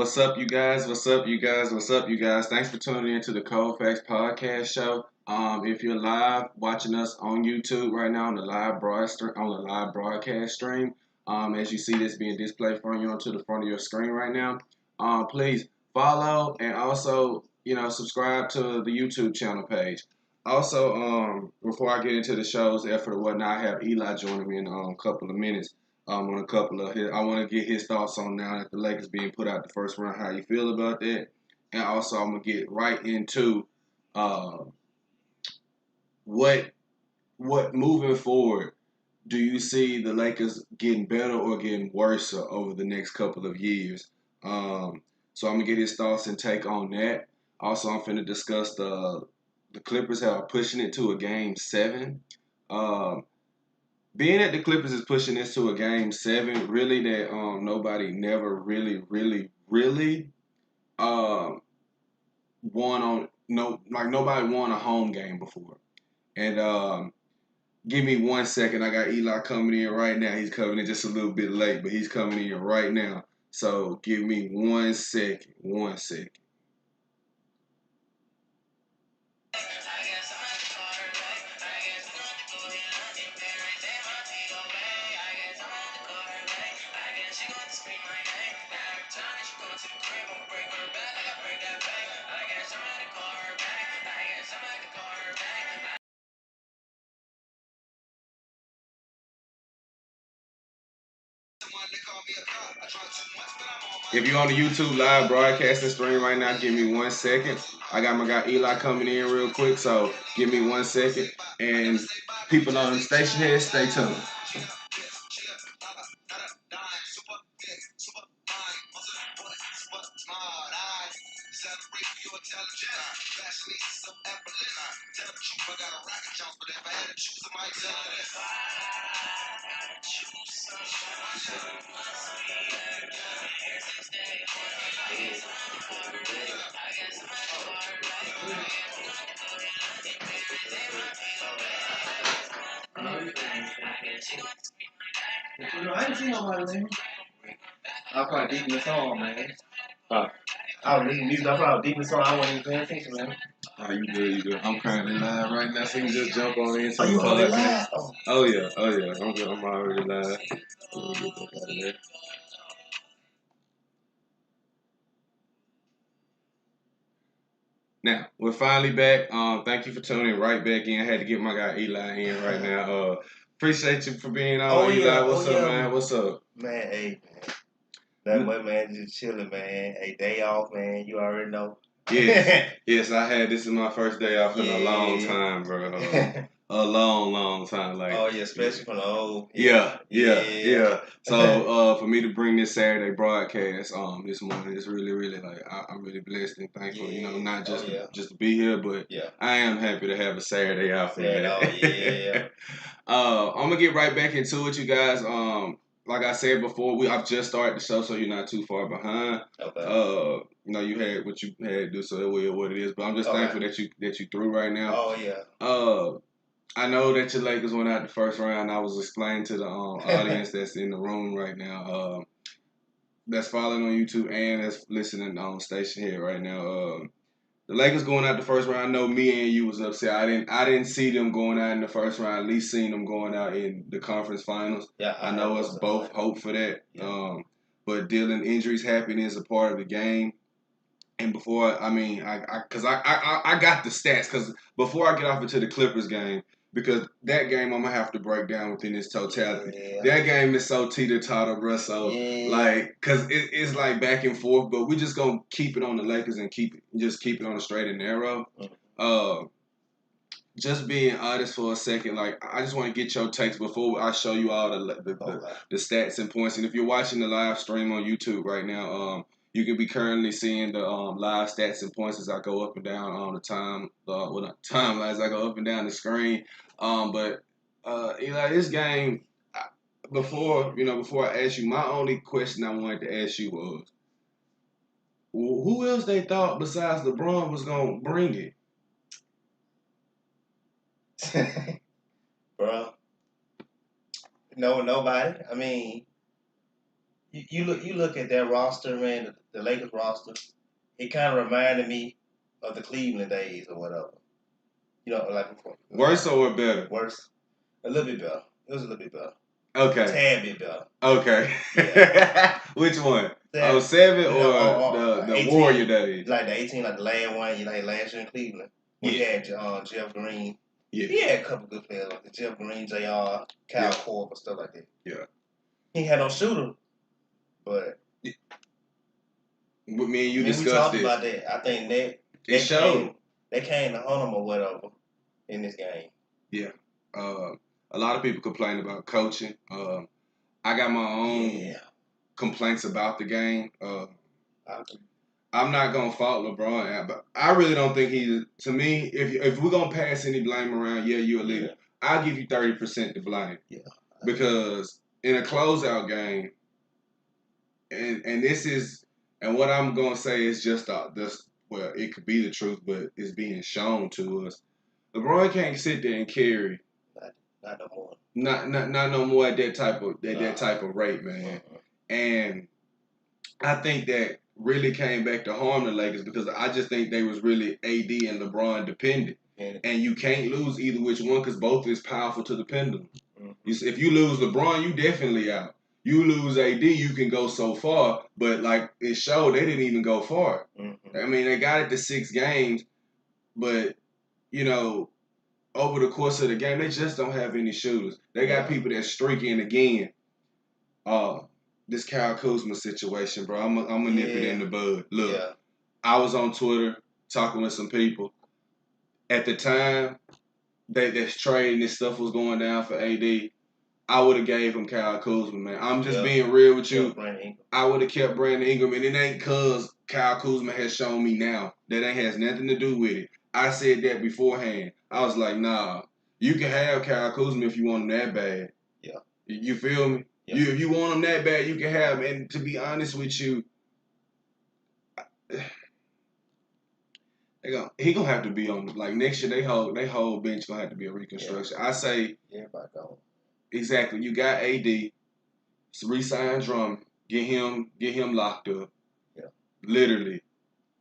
What's up, you guys? What's up, you guys? What's up, you guys? Thanks for tuning in to the Factz podcast show. If you're live watching us on YouTube right now on the live broadcast stream, as you see this being displayed for you onto the front of your screen right now, please follow and also subscribe to the YouTube channel page. Also, before I get into the show's effort or whatnot, I have Eli joining me in a couple of minutes. On a couple of his, I want to get his thoughts on now that the Lakers being put out the first round, how you feel about that, and also I'm gonna get right into uh, what moving forward. Do you see the Lakers getting better or getting worse over the next couple of years? So I'm gonna get his thoughts and take on that. Also, I'm finna discuss the Clippers have pushing it to a game 7. Um, Being that the Clippers is pushing this to a game 7, really that nobody never really um won on nobody won a home game before. And give me 1 second. I got Eli coming in right now. He's coming in just a little bit late, but he's coming in right now. So give me 1 second. 1 second. If you're on the YouTube live broadcasting stream right now, give me 1 second. I got my guy Eli coming in real quick, so give me 1 second. And people on the station here, stay tuned. I ain't seen nobody, man. I was probably deep in the song, man. I was reading music. I probably deep in the song. I wasn't even paying attention, man. Oh, you good, you good. I'm currently live right now, so you can just jump on into Are the you already podcast. live? Oh yeah. I'm good. I'm already live. Let me get that out of there. Now we're finally back. Thank you for tuning right back in. I had to get my guy Eli in right now. Appreciate you for being on, Eli. What's up, man? What's up? Man, hey, man. That way, man, just chilling, man. Hey, day off, man. You already know. Yes, I had this is my first day off in a long time, bro. A long time. Like, oh yeah, especially from the old. Yeah. So for me to bring this Saturday broadcast this morning, it's really like I'm really blessed and thankful. Not just to be here, but I am happy to have a Saturday off. I'm gonna get right back into it, you guys. Like I said before, I've just started the show, so you're not too far behind. Okay. You had what you had to do, so it is what it is. But I'm just thankful that you through right now. Oh yeah. I know that your Lakers went out the first round. I was explaining to the audience that's in the room right now, that's following on YouTube and that's listening on station here right now. The Lakers going out the first round. I know me and you was upset. I didn't see them going out in the first round. At least seen them going out in the conference finals. Yeah, I know us both hope for that. Yeah. But dealing injuries happening is a part of the game. And before, I got the stats. Because before I get off into the Clippers game, because that game I'm gonna have to break down within its totality. Yeah. That game is so teeter-totter, bro. So because it's like back and forth, but we just gonna keep it on the Lakers and keep it on the straight and narrow. Just being honest for a second, like I just want to get your takes before I show you all the stats and points. And if you're watching the live stream on YouTube right now, you can be currently seeing the live stats and points as I go up and down on the timeline as I go up and down the screen. But Eli, this game, before I ask you, my only question I wanted to ask you was, who else they thought besides LeBron was gonna bring it? Bro. No, nobody. I mean, You look at that roster, man. The Lakers roster. It kind of reminded me of the Cleveland days or whatever. You know, like before. Worse or better? Worse. A little bit better. It was a little bit better. Okay. Tad bit better. Okay. Yeah. Which one? That, 07 you or know, the 18, Warrior days? Like the 18, like the last one, you know, last year in Cleveland. We had Jeff Green. Yeah. He had a couple good players like Jeff Green, JR, Kyle Korver, and stuff like that. Yeah. He had no shooter, but with me and you discussed we talked this. about that. I think they showed. They came to hunt him or whatever in this game. Yeah. A lot of people complain about coaching. I got my own complaints about the game. I'm not gonna fault LeBron, but I really don't think he. To me, if we're gonna pass any blame around, you're a leader. Yeah. I'll give you 30% to blame. Yeah. Because in a closeout game, and this is, and what I'm gonna say is just this. Well, it could be the truth, but it's being shown to us. LeBron can't sit there and carry. Not no more. Not no more at that type of rate, man. And I think that really came back to harm the Lakers because I just think they was really AD and LeBron dependent. And you can't lose either which one because both is powerful to the pendulum. If you lose LeBron, you definitely out. You lose AD, you can go so far, but like it showed, they didn't even go far. I mean, they got it to 6 games, but you know, over the course of the game, they just don't have any shooters. They got people that's streaking again. This Kyle Kuzma situation, bro. I'm gonna nip it in the bud. Look, I was on Twitter talking with some people. At the time this trade and this stuff was going down for AD, I would have gave him Kyle Kuzma, man. I'm just being real with you. I would have kept Brandon Ingram, and it ain't cause Kyle Kuzma has shown me now. That ain't has nothing to do with it. I said that beforehand. I was like, nah, you can have Kyle Kuzma if you want him that bad. Yeah. You feel me? Yeah. If you want him that bad, you can have him. And to be honest with you, he gonna have to be on like next year. They whole bench gonna have to be a reconstruction. I say, exactly. You got AD, re-sign Drummond, get him locked up. Yeah. Literally,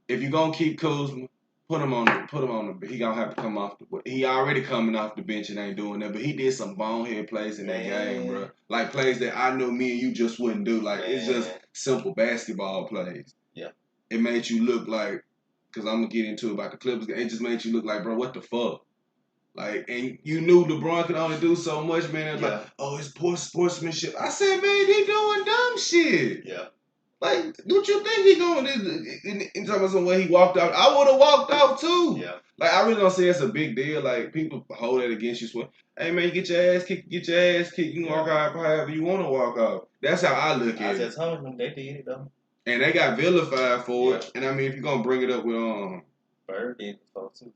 if you gonna keep Kuzma, put him on the. He gonna have to come off the. He already coming off the bench and ain't doing that. But he did some bonehead plays in that game, bro. Like plays that I know me and you just wouldn't do. Like it's just simple basketball plays. Yeah. It made you look like. Because I'm going to get into it about the Clippers. It just made you look like, bro, what the fuck? Like, and you knew LeBron could only do so much, man. It was like, oh, it's poor sportsmanship. I said, man, he doing dumb shit. Yeah. Like, what you think he going to do? In talking about some way he walked out, I would have walked out too. Yeah. Like, I really don't say it's a big deal. Like, people hold that against you. Hey, man, get your ass kicked. You can walk out however you want to walk out. That's how I look at it. I just told them they did it, though. And they got vilified for it. And I mean, if you're gonna bring it up with Bird did it too.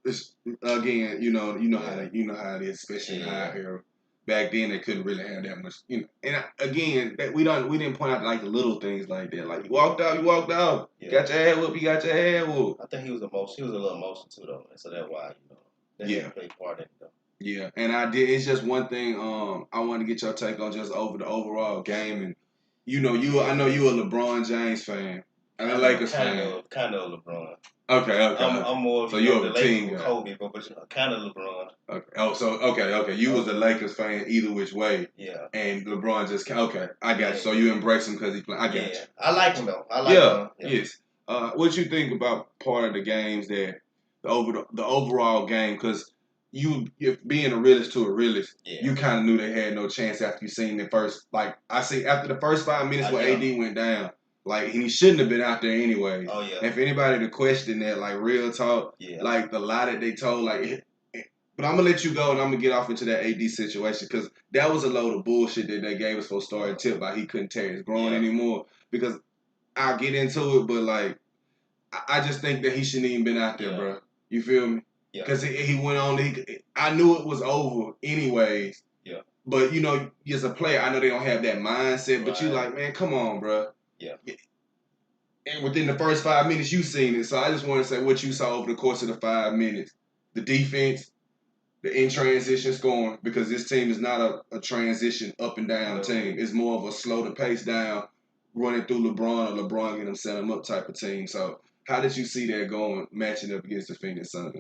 It's, again, you know how it is, especially in high era. Back then, they couldn't really have that much, you know. And again, we didn't point out like the little things like that. Like you walked out. Yeah. Got your head whooped. You got your head whooped. I think he was a little emotional too, though, and so that's why that played part in it, though. Yeah, and I did. It's just one thing. I want to get your take on just over the overall game and. I know you a LeBron James fan and a Lakers fan. Kind of LeBron. Okay. I'm more. So you're a team guy. Kobe, but kind of LeBron. Okay. Oh, so okay. You was a Lakers fan either which way. Yeah. And LeBron just okay. I got you. So you embrace him because he play. I got you. I like him though. I like him. Yeah. Yes. What you think about part of the games that the overall game because. If being a realist to a realist, you kind of knew they had no chance after you seen the first. Like I see, after the first 5 minutes when AD went down, like he shouldn't have been out there anyway. Oh yeah. And for anybody to question that, like real talk, like the lie that they told, like. But I'm gonna let you go and I'm gonna get off into that AD situation because that was a load of bullshit that they gave us for starting tip by he couldn't tear his groin anymore. Because I'll get into it, but like I just think that he shouldn't even been out there, bro. You feel me? Because he went on. I knew it was over anyways. Yeah. But, as a player, I know they don't have that mindset. But you like, man, come on, bro. Yeah. And within the first 5 minutes, you seen it. So I just want to say what you saw over the course of the 5 minutes. The defense, the in transition scoring, because this team is not a transition up and down team. It's more of a slow the pace down, running through LeBron, or LeBron get them set them up type of team. So how did you see that going, matching up against the Phoenix Suns?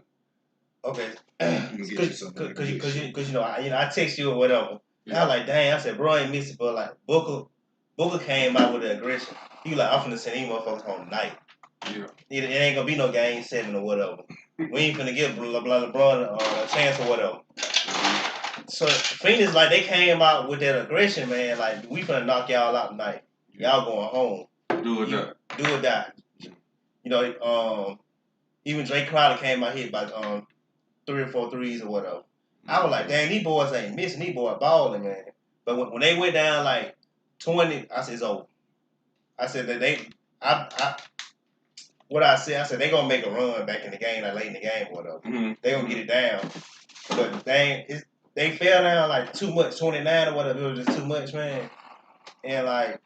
Okay. Because I text you or whatever. Yeah. I was like, dang, I said, bro, I ain't missed it, but like Booker came out with the aggression. He was like, I'm finna send these motherfuckers home tonight. Yeah. It ain't gonna be no game 7 or whatever. We ain't finna give LeBron a chance or whatever. So Phoenix, like, they came out with that aggression, man. Like, we finna knock y'all out tonight. Y'all going home. Do or die. Do or die. You know, even Drake Crowder came out here by 3 or 4 threes or whatever. I was like, dang, these boys ain't missing. These boys balling, man. But when they went down like 20, I said, it's over. I said that what I said they gonna make a run back in the game, like late in the game or whatever. Mm-hmm. They gonna get it down. But they fell down like too much, 29 or whatever. It was just too much, man. And like,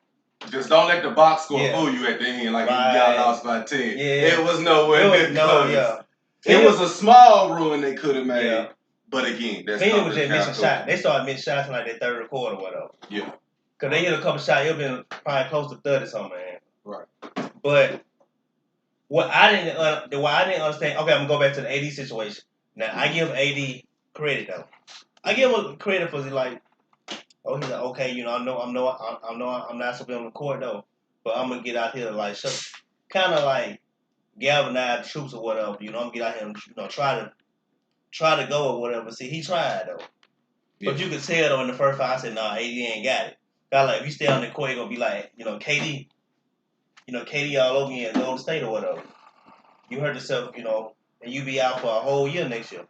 just don't let the box score fool you at the end. Like, y'all lost by 10. Yeah. It was nowhere near close. Yeah. It was a small run they could have made. Yeah. But again, that's Phoenix was just missing shots. They started missing shots in like their third quarter or whatever. Yeah. Because they hit a couple shots. It would have been probably close to 30 something, man. Right. But what I didn't understand, okay, I'm going to go back to the AD situation. Now, I give AD credit, though. I give him credit for, like, oh, he's like, okay, you know, I'm not supposed to be on the court, though. But I'm going to get out here, like, kind of like galvanize the troops or whatever. You know, I'm going to get out here and, you know, try to go or whatever. See, he tried, though. Yeah. But you could tell, though, in the first 5, I said, nah, AD ain't got it. Got like, if you stay on the court, you're going to be like, you know, KD all over you in Golden State or whatever. You hurt yourself, you know, and you be out for a whole year next year.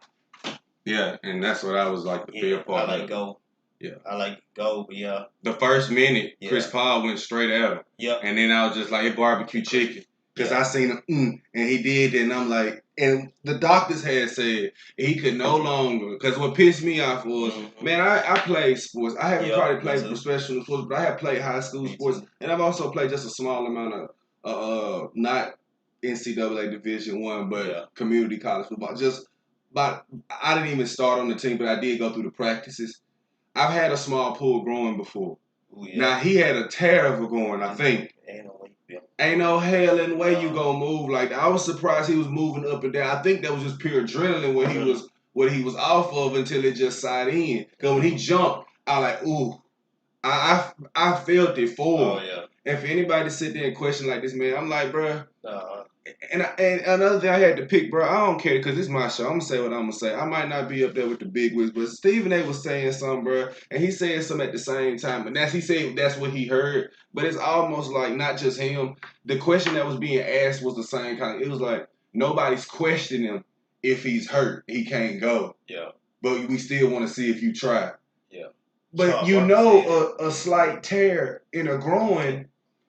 Yeah, and that's what I was like, the fear part. I like go. Yeah. I like go, but yeah. The first minute, Chris Paul went straight at him. Yeah. And then I was just like, it barbecue chicken. Because I seen him, and he did it, and I'm like, and the doctors had said he could no longer, because what pissed me off was, man, I played sports. I haven't probably played professional sports, but I have played high school sports, and I've also played just a small amount of, not NCAA Division I, but community college football. But I didn't even start on the team, but I did go through the practices. I've had a small pull growing before. Ooh, yeah. Now, he had a tear of a growing, I think. Ain't no hell in the way you gonna move like that. I was surprised he was moving up and down. I think that was just pure adrenaline what he was off of until it just sat in. Because when he jumped, I like, ooh, I felt it for him. Oh, yeah. And for anybody to sit there and question like this, man, I'm like, bruh. And another thing I had to pick, bro, I don't care because it's my show. I'm going to say what I'm going to say. I might not be up there with the big wigs, but Stephen A. was saying something, bro, and he said something at the same time. And he said that's what he heard. But it's almost like not just him. The question that was being asked was the same kind. It was like nobody's questioning him if he's hurt. He can't go. Yeah. But we still want to see if you try. Yeah. But a slight tear in a groin,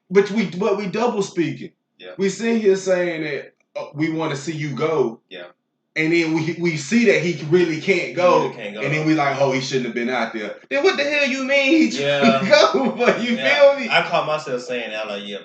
but we double speaking. Yeah. We sit here saying that we want to see you go. Yeah. And then we see that he really can't go. And then we like, oh, he shouldn't have been out there. Then what the hell you mean he trying to go? But you feel me? I caught myself saying that, like, yeah.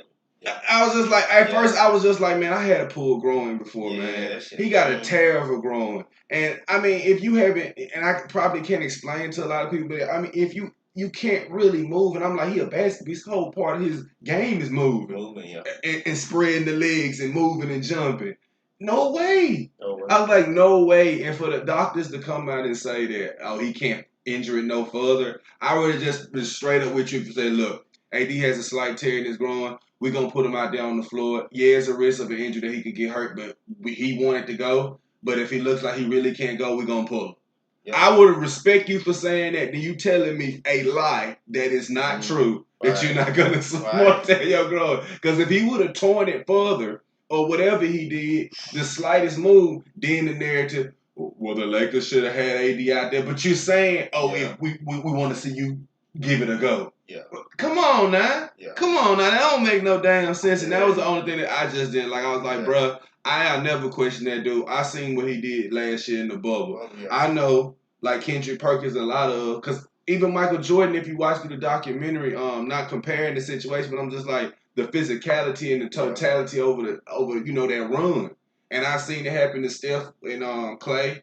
I was just like, at first I was just like, man, I had a pull growing before, man. He got a tear of a growing. And I mean, if you haven't, and I probably can't explain to a lot of people, but I mean, if you can't really move, and I'm like, he a basketball. His whole part of his game is moving, and spreading the legs and moving and jumping. No way. I was like, no way. And for the doctors to come out and say that, oh, he can't injure it no further, I would have just been straight up with you and say, look, AD has a slight tear in his groin. We're going to put him out there on the floor. Yeah, there's a risk of an injury that he could get hurt, but he wanted to go. But if he looks like he really can't go, we're going to pull him. Yep. I would respect you for saying that. Then you telling me a lie that is not true, that you're not going to support that your growth. Because if he would have torn it further or whatever he did, the slightest move, then the narrative, well, the Lakers should have had AD out there. But you're saying, if we want to see you give it a go. Yeah. Come on now. Yeah. Come on now. That don't make no damn sense. And that was the only thing that I just didn't like. I was like, bruh, I'll never question that dude. I seen what he did last year in the bubble. Oh, yeah. I know, like Kendrick Perkins, a lot of, because even Michael Jordan, if you watch the documentary, not comparing the situation, but I'm just like the physicality and the totality over that run. and I seen it happen to Steph and Clay.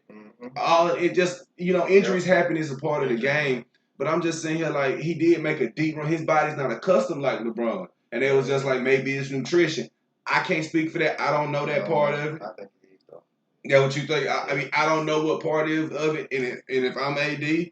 All it just injuries happen is a part of the game. But I'm just saying here like he did make a deep run. His body's not accustomed like LeBron, and it was just like maybe it's nutrition. I can't speak for that. I don't know that part of it. I think it is though. Yeah, what you think? I mean, I don't know what part of it. And if I'm AD,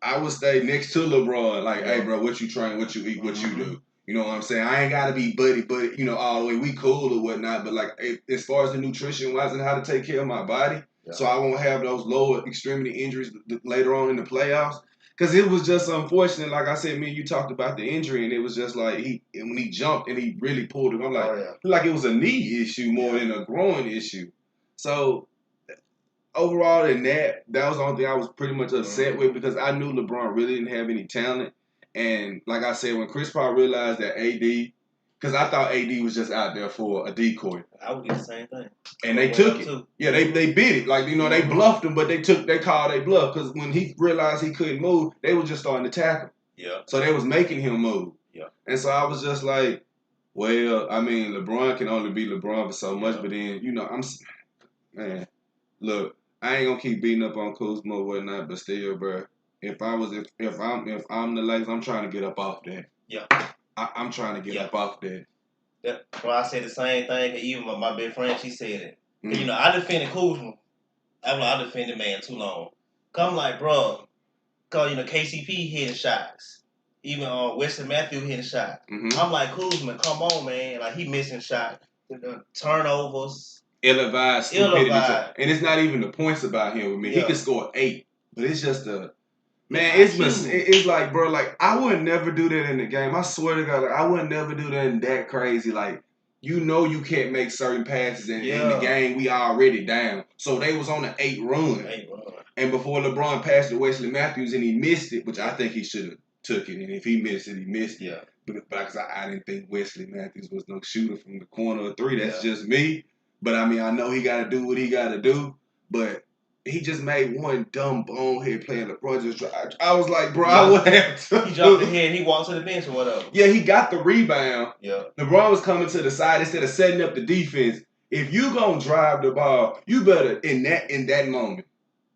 I would stay next to LeBron. Like, hey, bro, what you train, what you eat, what you do. You know what I'm saying? I ain't got to be buddy, all the way. We cool or whatnot. But, like, as far as the nutrition-wise and how to take care of my body, so I won't have those lower extremity injuries later on in the playoffs. Because it was just unfortunate. Like I said, me and you talked about the injury, and it was just like when he jumped and he really pulled it, I'm like, like it was a knee issue more than a groin issue. So, overall, in that was the only thing I was pretty much upset with because I knew LeBron really didn't have any talent. And like I said, when Chris Paul realized that AD, because I thought AD was just out there for a decoy. I would do the same thing. And they took it. Too. Yeah, they bit it. Like, they bluffed him, but they called their bluff because when he realized he couldn't move, they were just starting to tackle. Yeah. So they was making him move. Yeah. And so I was just like, well, I mean, LeBron can only be LeBron for so much, but then, man, look. I ain't gonna keep beating up on Kuzma or whatnot, but still, bro. If I'm the Lakers, I'm trying to get up off that. Yeah. I'm trying to get up off that. Yeah. Well, I said the same thing. Even my best friend, she said it. I defended Kuzma. I defended man too long. Come like, bro, cause KCP hitting shots. Even Wesley Matthews hitting shots. I'm like, Kuzma, come on, man. Like he missing shots, turnovers. Ill-advised stupidity. And it's not even the points about him with me. He could score 8. But it's just it's like, bro, like, I would never do that in the game. I swear to God, like, I would never do that crazy. Like, you can't make certain passes in the game. We already down. So they was on an 8 run. And before LeBron passed to Wesley Matthews and he missed it, which I think he should have took it. And if he missed it, he missed it. Yeah. But because I didn't think Wesley Matthews was no shooter from the corner of 3. That's just me. But, I mean, I know he got to do what he got to do. But he just made one dumb bonehead playing LeBron. I was like, bro, I would have to. He jumped ahead and he walked to the bench or whatever. Yeah, he got the rebound. Yeah. LeBron was coming to the side instead of setting up the defense. If you going to drive the ball, you better in that moment.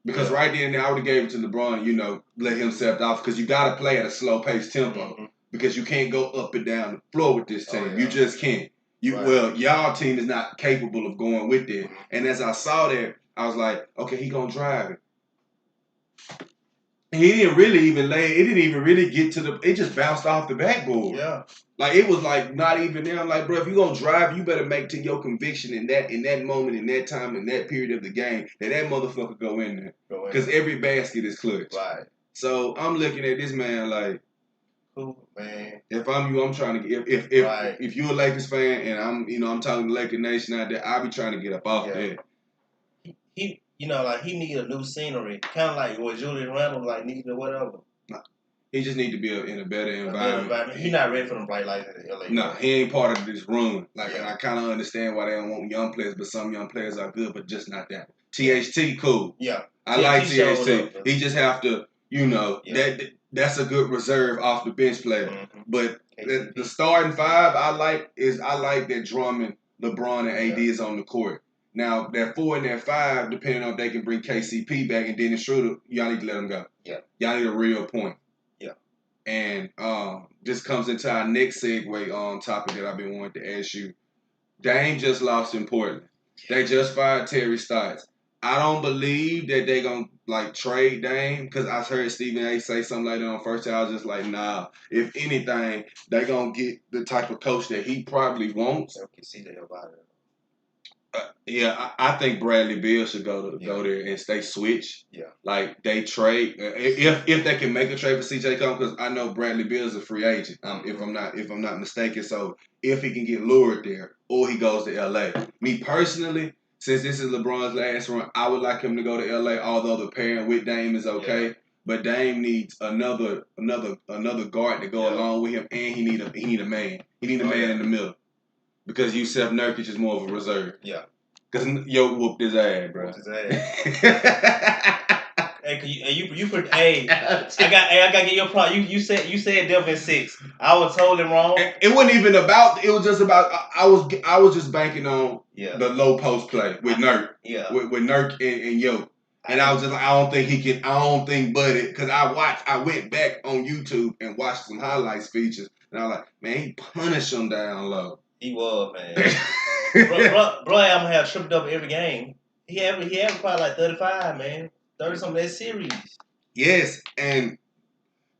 Because right then and there, I would have gave it to LeBron, let him set off. Because you got to play at a slow-paced tempo. Because you can't go up and down the floor with this team. You just can't. Well, y'all team is not capable of going with that. And as I saw that, I was like, okay, he gonna drive it. And he didn't really even lay. It didn't even really get to it just bounced off the backboard. Yeah. Like it was like not even there. I'm like, bro, if you gonna drive, you better make to your conviction in that moment, in that time, in that period of the game, that motherfucker go in there. Because every basket is clutch. Right. So I'm looking at this man like, cool, man. If I'm you, I'm trying to get if you're a Lakers fan and I'm talking to Laker Nation out there, I'll be trying to get up off that. He he need a new scenery, kind of like what Julius Randle needs or whatever. He just need to be in a better environment. He's not ready for them bright lights in LA. No, he ain't part of this run. And I kind of understand why they don't want young players, but some young players are good, but just not that. THT, cool. Yeah, I like THT. He just have to, that's a good reserve off the bench player. But the starting 5, I like that Drummond, LeBron, and AD is on the court. Now, that 4 and that 5, depending on if they can bring KCP back and Dennis Schroeder, y'all need to let them go. Yeah. Y'all need a real point. Yeah. And this comes into our next segue on topic that I've been wanting to ask you. Dame just lost in Portland. They just fired Terry Stotts. I don't believe that they're going to, trade Dame because I heard Stephen A. say something like that on first day. I was just like, nah. If anything, they're going to get the type of coach that he probably wants. I can see that about it. I think Bradley Beal should go there and stay switch. Yeah. They trade if they can make a trade for CJ Combs because I know Bradley Beal is a free agent. If I'm not mistaken. So if he can get lured there or he goes to LA. Me personally, since this is LeBron's last run, I would like him to go to LA. Although the pairing with Dame is okay, but Dame needs another guard to go along with him, and he need a man. He need a man in the middle. Because Yusef Nurkic is more of a reserve. Yeah. Because Yo whooped his ass, bro. Whooped his ass. Hey, I got to get your plot. You said Denver in 6. I was totally wrong. It wasn't even about. It was just about. I was just banking on the low post play with Nurk. Yeah. With Nurk and Yo. And I was just like, I don't think Buddy, because I went back on YouTube and watched some highlights features, and I was like, man, he punished him down low. He was, man. bro, I'm gonna have tripped up every game. He had probably like 35, man. 30 something that series. Yes, and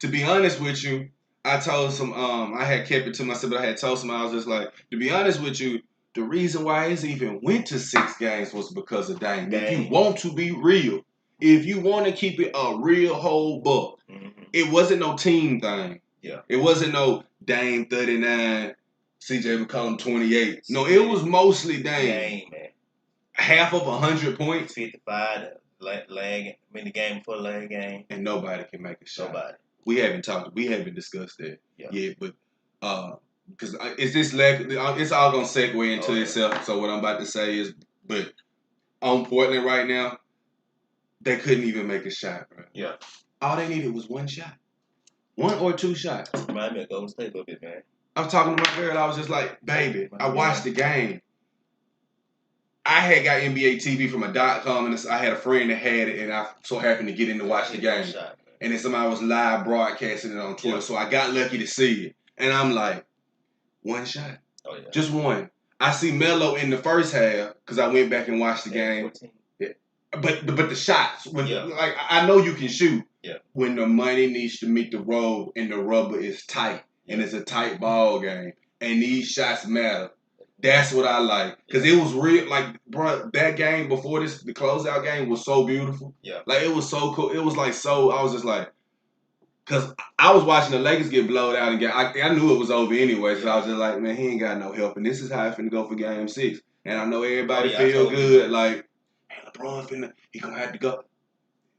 to be honest with you, I told some I had kept it to myself, but I had told some I was just like, to be honest with you, the reason why it even went to 6 games was because of Dame. If you want to be real, if you want to keep it a real whole buck, it wasn't no team thing. Yeah. It wasn't no Dame 39, CJ McCollum 28. No, it was mostly Dame. Man. Half of 100 points. 55 lag in the game before the lag game. And nobody can make a shot. Nobody. We haven't discussed that yet, but because it's all gonna segue into itself. So what I'm about to say is, but on Portland right now, they couldn't even make a shot, bro. Yeah. All they needed was one shot, 1 or 2 shots. Remind me of Golden State a little bit, man. I was talking to my girl. I was just like, baby, I watched the game. I had got NBA TV from a .com, and I had a friend that had it, and I so happened to get in to watch the game. And then somebody was live broadcasting it on Twitter, so I got lucky to see it. And I'm like, 1 shot. Oh, yeah. Just 1. I see Melo in the first half, because I went back and watched the game. 14. Yeah. But the shots, like I know you can shoot. Yeah. When the money needs to meet the road and the rubber is tight, and it's a tight ball game, and these shots matter. That's what I like. Because it was real, like, bro, that game before this, the closeout game was so beautiful. Yeah. Like, it was so cool. It was like so, I was just like, because I was watching the Lakers get blown out, and I knew it was over anyway, so I was just like, man, he ain't got no help, and this is how it's finna go for game 6. And I know everybody feel good, like, hey, LeBron he gonna have to go.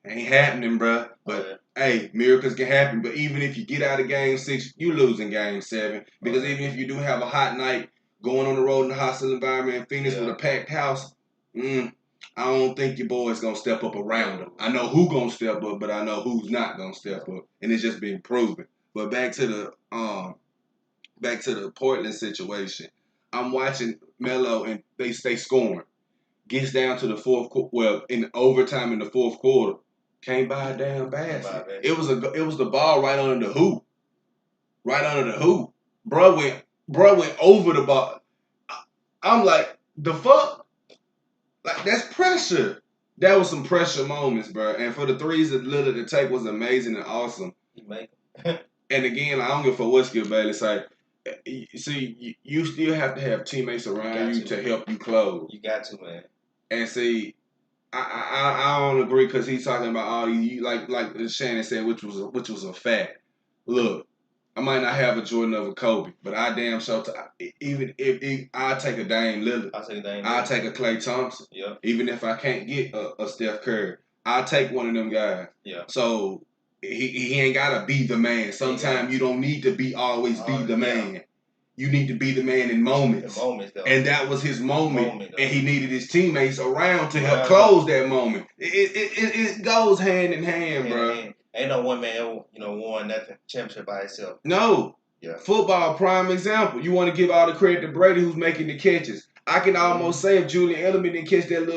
Ain't happening, bro. But, hey, miracles can happen. But even if you get out of game 6, you lose in game 7. Because even if you do have a hot night, going on the road in a hostile environment in Phoenix with a packed house, I don't think your boy's going to step up around him. I know who's going to step up, but I know who's not going to step up. And it's just been proven. But back to the Portland situation. I'm watching Melo, and they stay scoring. Gets down to the fourth quarter. Well, in overtime in the fourth quarter, can't buy a damn basket. It was the ball right under the hoop. Right under the hoop. Bro went over the ball. I'm like, the fuck? Like, that's pressure. That was some pressure moments, bro. And for the threes that Lillard to take was amazing and awesome. And again, I don't give a fuck what Skip Bailey say. See, you still have to have teammates around you to help you close. You got to, man. And see, I don't agree because he's talking about all these, like Shannon said, which was a fact. Look, I might not have a Jordan of a Kobe, but I damn sure even if I take a Dame Lillard, I'll take a Klay Thompson. Yeah. Even if I can't get a Steph Curry, I'll take one of them guys. Yeah. So he ain't gotta be the man. Sometimes you don't need to always be the man. You need to be the man in moments. The moments, though. And that was his moment. And he needed his teammates around to help close that moment. It goes hand in hand, bro. Ain't no one man ever, won nothing championship by himself. No. Yeah. Football, prime example. You want to give all the credit to Brady, who's making the catches. I can almost say if Julian Edelman didn't catch that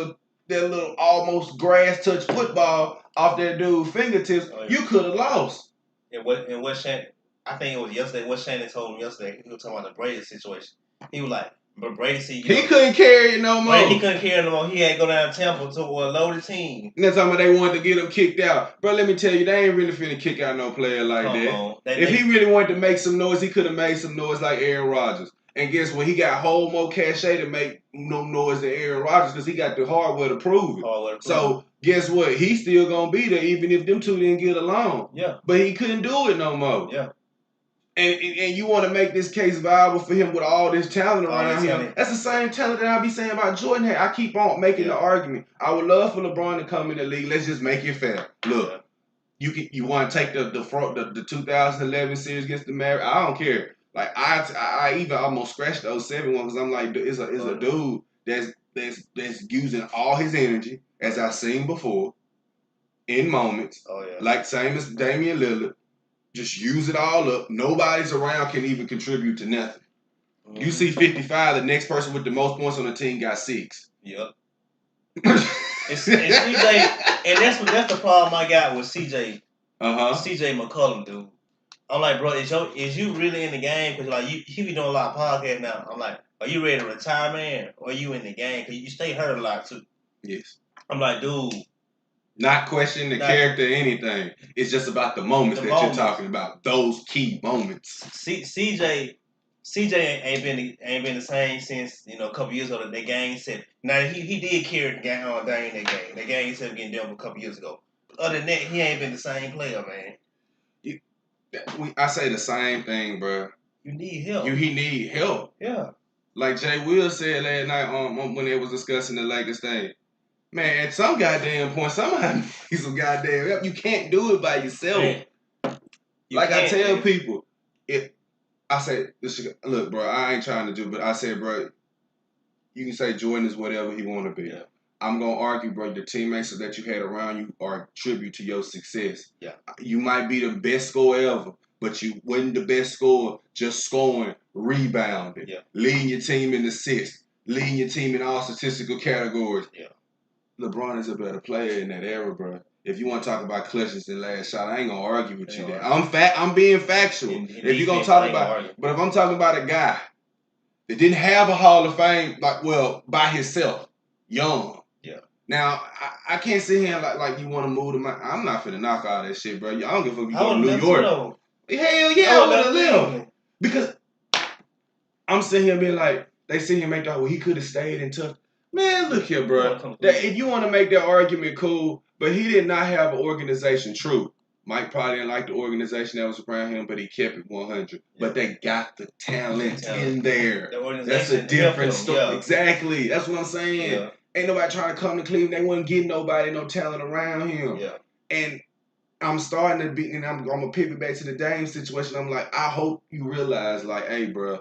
little almost grass touch football off that dude's fingertips, you could have lost. And what Shannon, I think it was yesterday. What Shannon told him yesterday, he was talking about the Brady situation. He was like, but Brady said, he couldn't carry it no more. He couldn't carry it no more. He had to go down to Temple to a loaded team. And that's how they wanted to get him kicked out. Bro, let me tell you, they ain't really finna kick out no player like that. If he really wanted to make some noise, he could have made some noise like Aaron Rodgers. And guess what? He got whole more cachet to make no noise than Aaron Rodgers because he got the hardware to prove it. So guess what? He's still gonna be there even if them two didn't get along. Yeah. But he couldn't do it no more. Yeah. And you want to make this case viable for him with all this talent around him. That's the same talent that I be saying about Jordan. I keep on making the argument. I would love for LeBron to come in the league. Let's just make it fair. Look, you want to take the 2011 series against the Mavericks? I don't care. Like I even almost scratched the 07 one because I'm like, it's a dude that's using all his energy as I've seen before. in moments. Oh, yeah. Like same as Damian Lillard. Just use it all up. Nobody's around can even contribute to nothing. Mm-hmm. You see 55, the next person with the most points on the team got 6. Yep. and CJ, and that's the problem I got with CJ. CJ McCollum, dude. I'm like, bro, is you really in the game? Because like he be doing a lot of podcasts now. I'm like, are you ready to retire, man? Or are you in the game? Because you stay hurt a lot too. Yes. I'm like, dude. Not questioning the character or anything. It's just about the moments you're talking about. Those key moments. CJ ain't been the same since a couple years ago. That game said. Now he did carry the game on during that game. That game said getting done a couple years ago. Other than that, he ain't been the same player, man. I say the same thing, bro. You need help. He need help. Yeah. Like Jay Will said last night when they was discussing the Lakers thing. Man, at some goddamn point, somebody needs some goddamn help. You can't do it by yourself. Man, I tell people, look, bro, I ain't trying to do, but I said, bro, you can say Jordan is whatever he want to be. Yeah. I'm going to argue, bro, the teammates that you had around you are a tribute to your success. Yeah. You might be the best scorer ever, but you wasn't the best scorer just scoring, rebounding, leading your team in assists, leading your team in all statistical categories. Yeah. LeBron is a better player in that era, bro. If you want to talk about clutches and last shot, I ain't gonna argue with you there. I'm being factual. If you're gonna talk about, but if I'm talking about a guy that didn't have a Hall of Fame, by himself, young. Yeah. Now I can't sit here like you want to move to my. I'm not finna knock all that shit, bro. I don't give a fuck if you go to New York. Hell yeah, I would have lived because I'm sitting here being like, they sit here and make that. Well, he could have stayed and took. Man, look here, bro. If you want to make that argument, cool. But he did not have an organization. True. Mike probably didn't like the organization that was around him, but he kept it 100. Yeah. But they got the talent in there. That's a different story. Yeah. Exactly. That's what I'm saying. Yeah. Ain't nobody trying to come to Cleveland. They wouldn't get nobody no talent around him. Yeah. And I'm starting to be, and I'm going to pivot back to the Dame situation. I'm like, I hope you realize, like, hey, bro,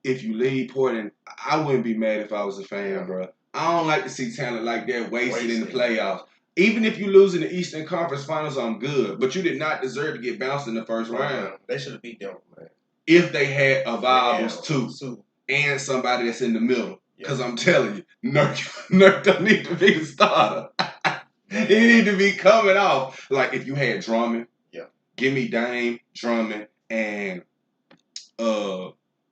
if you leave Portland, I wouldn't be mad if I was a fan, bro. I don't like to see talent like that wasted in the playoffs. Even if you lose in the Eastern Conference Finals, I'm good. But you did not deserve to get bounced in the first round. They should have beat them, man. If they had a viables too, and somebody that's in the middle. Because I'm telling you, Nurk don't need to be the starter. He need to be coming off. Like if you had Drummond, give me Dame, Drummond, and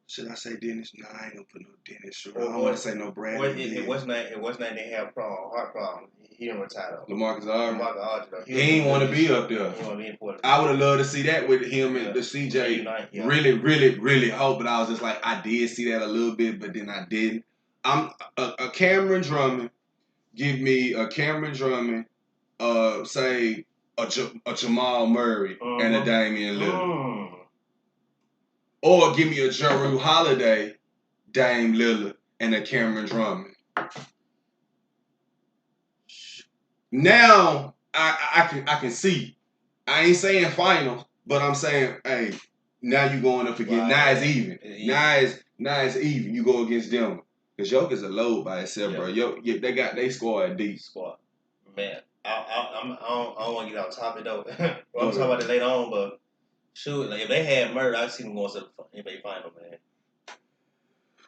should I say Dennis? No, I ain't gonna put no Dennis. Sure. I don't want to say no Bradley. It wasn't they have heart problem. He didn't retire though. LaMarcus Aldridge. He ain't want to be up there. He want to be important. I would have loved to see that with him and the CJ. Really, really, really hope. But I was just like, I did see that a little bit, but then I didn't. I'm a Cameron Drummond. Give me a Cameron Drummond. Say a Jamal Murray and a Damian Lillard. Or give me a Jrue Holiday, Dame Lillard, and a Cameron Drummond. Now I can see. I ain't saying finals, but I'm saying, hey, now you going up again. Now it's even. Now it's even. You go against them. Because Joker's a load by itself, bro. They squad deep. Squad. Man, I don't want to get off topic though. We'll talk about it later on, but shoot, like if they had Murray, I'd see them going to the NBA final, man.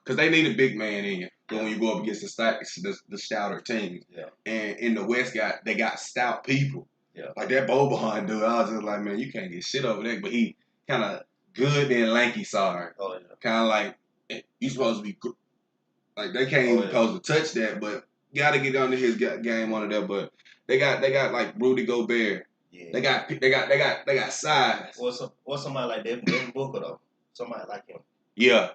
Because they need a big man in you when you go up against the stouter teams. Yeah. And in the West, they got stout people. Yeah. Like that Boban dude, I was just like, man, you can't get shit over there. But he kind of good and lanky, sorry. Oh, yeah. Kind of like, you supposed to be good. Like, they can't even supposed to touch that, but got to get under his game under there. But they got like Rudy Gobert. Yeah. They got size. Or somebody like Devin Booker though. Somebody like him. Yeah.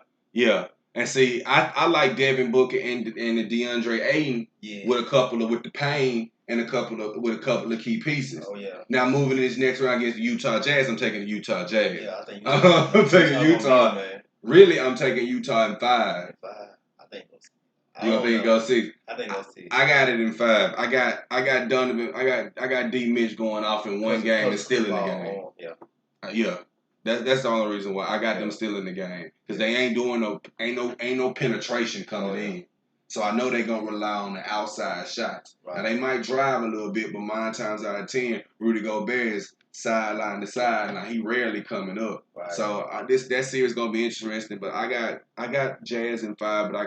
And see, I like Devin Booker and the DeAndre Ayton with the pain and a couple of key pieces. Oh yeah. Now moving to this next round against the Utah Jazz, I'm taking the Utah Jazz. Yeah, I think I'm taking Utah. Really, I'm taking Utah in 5. I think. You don't think it goes 6? I think it goes 6. I got it in 5. I got Donovan. I got D Mitch going off in one game and still in the game. Yeah. That's the only reason why I got them still in the game because they ain't doing ain't no penetration coming in. So I know they're going to rely on the outside shots. Right. Now, they might drive a little bit, but 9 times out of 10, Rudy Gobert is sideline to sideline. He rarely coming up. Right. So that series going to be interesting. But I got Jazz in 5, but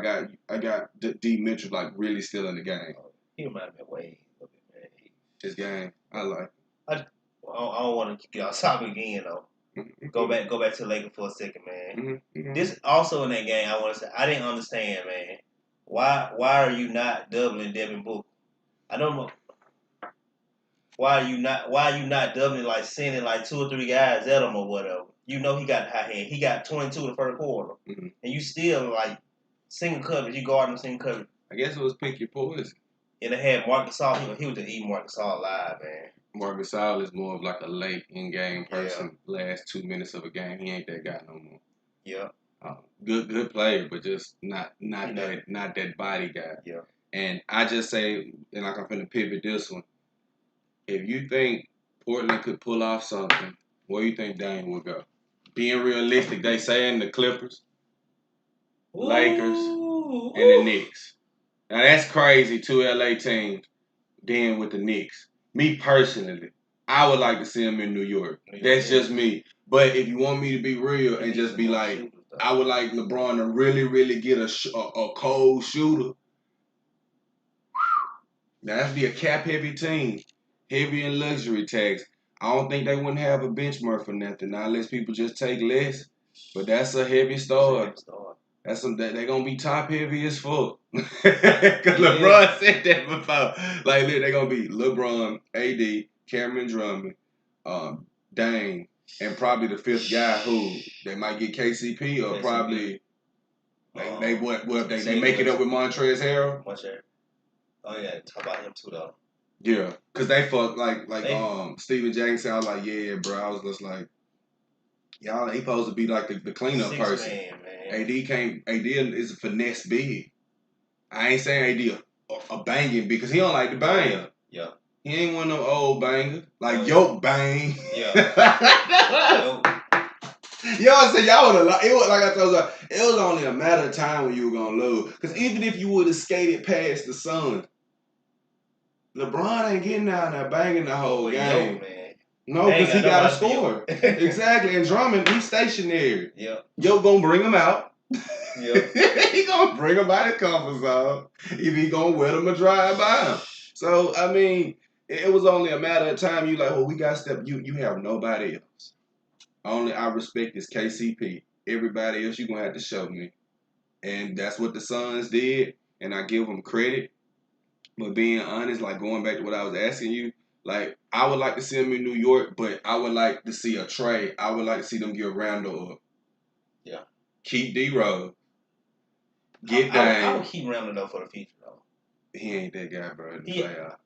I got D Mitchell like really still in the game. He reminds me of Wade a little bit, man. His game, I like. I don't want to get off topic again though. Mm-hmm. Go back to the Lakers for a second, man. Mm-hmm. Mm-hmm. This also in that game, I want to say I didn't understand, man. Why are you not doubling Devin Booker? I don't know. Why are you not doubling, like sending like 2 or 3 guys at him or whatever? You know he got high hand. He got 22 in the first quarter, and you still like single coverage. You guard him single coverage. I guess it was pick your poison. And they had Marc Gasol. He was just eating Marc Gasol alive, man. Marc Gasol is more of like a late in-game person. Yeah. Last 2 minutes of a game, he ain't that guy no more. Yeah. Good player, but just not that body guy. Yeah. And I just say, and like I'm finna pivot this one. If you think Portland could pull off something, where do you think Dame will go? Being realistic, they saying the Clippers, Lakers, and the Knicks. Now that's crazy. 2 LA teams, then with the Knicks. Me personally, I would like to see them in New York. That's just me. But if you want me to be real and just be like, I would like LeBron to really, really get a cold shooter. Now, that'd be a cap-heavy team, heavy in luxury tax. I don't think they wouldn't have a benchmark for nothing. Now, unless people just take less. But that's a heavy start. They're going to be top-heavy as fuck. Because LeBron said that before. Like, they're going to be LeBron, AD, Cameron Drummond, Dame, and probably the 5th guy who they might get KCP or probably they make it up with Montrezl Harrell. Oh yeah, talk about him too though. Yeah, cause they fuck like Steven Jackson. I was like, yeah, bro. I was just like, y'all, he supposed to be like the cleanup person. Man. AD is a finesse big. I ain't saying AD a banging because he don't like to bang. Yeah. He ain't one of them old bangers. Like, yoke bang. Yeah. Y'all said y'all would have. It was like I told you. It was only a matter of time when you were gonna lose. Because even if you would have skated past the Suns, LeBron ain't getting down there banging the whole game. Yo, man. No, because he got to score. Exactly. And Drummond, he's stationary. Yeah. Yo gonna bring him out. Yeah. He gonna bring him out of comfort zone. If he gonna wet him or drive by him. So I mean, it was only a matter of time. You like, well, we got step. You have nobody else. Only I respect is KCP. Everybody else you're going to have to show me. And that's what the Suns did, and I give them credit. But being honest, like going back to what I was asking you, like I would like to see them in New York, but I would like to see a trade. I would like to see them get Randall up. Yeah. Keep D-Rose. Get Dame. I would keep Randall though for the future though. He ain't that guy, bro.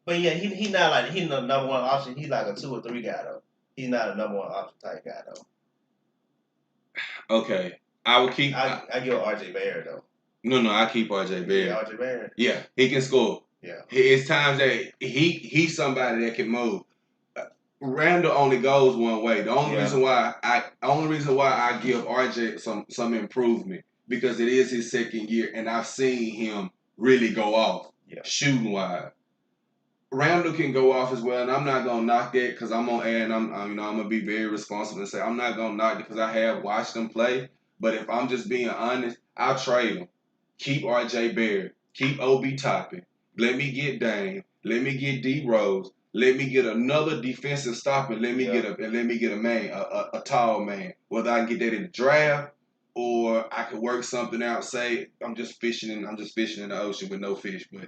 But yeah, he not like he's the number 1 option. He's like a 2 or 3 guy though. He's not a number 1 option type guy though. Okay, I will keep. I give RJ Barrett though. No, I keep RJ Barrett. Yeah, RJ Barrett. Yeah, he can score. Yeah, it's times that he's somebody that can move. Randall only goes one way. The only reason why I give RJ some improvement because it is his 2nd year and I've seen him really go off shooting wise. Randall can go off as well, and I'm not gonna knock that because I'm gonna add. I'm gonna be very responsible and say I'm not gonna knock it because I have watched them play. But if I'm just being honest, I'll trade him. Keep RJ Barrett. Keep Obi Toppin. Let me get Dame. Let me get D Rose. Let me get another defensive stopper. Let me get a man, a tall man. Whether I can get that in the draft or I could work something out. Say I'm just fishing in the ocean with no fish, but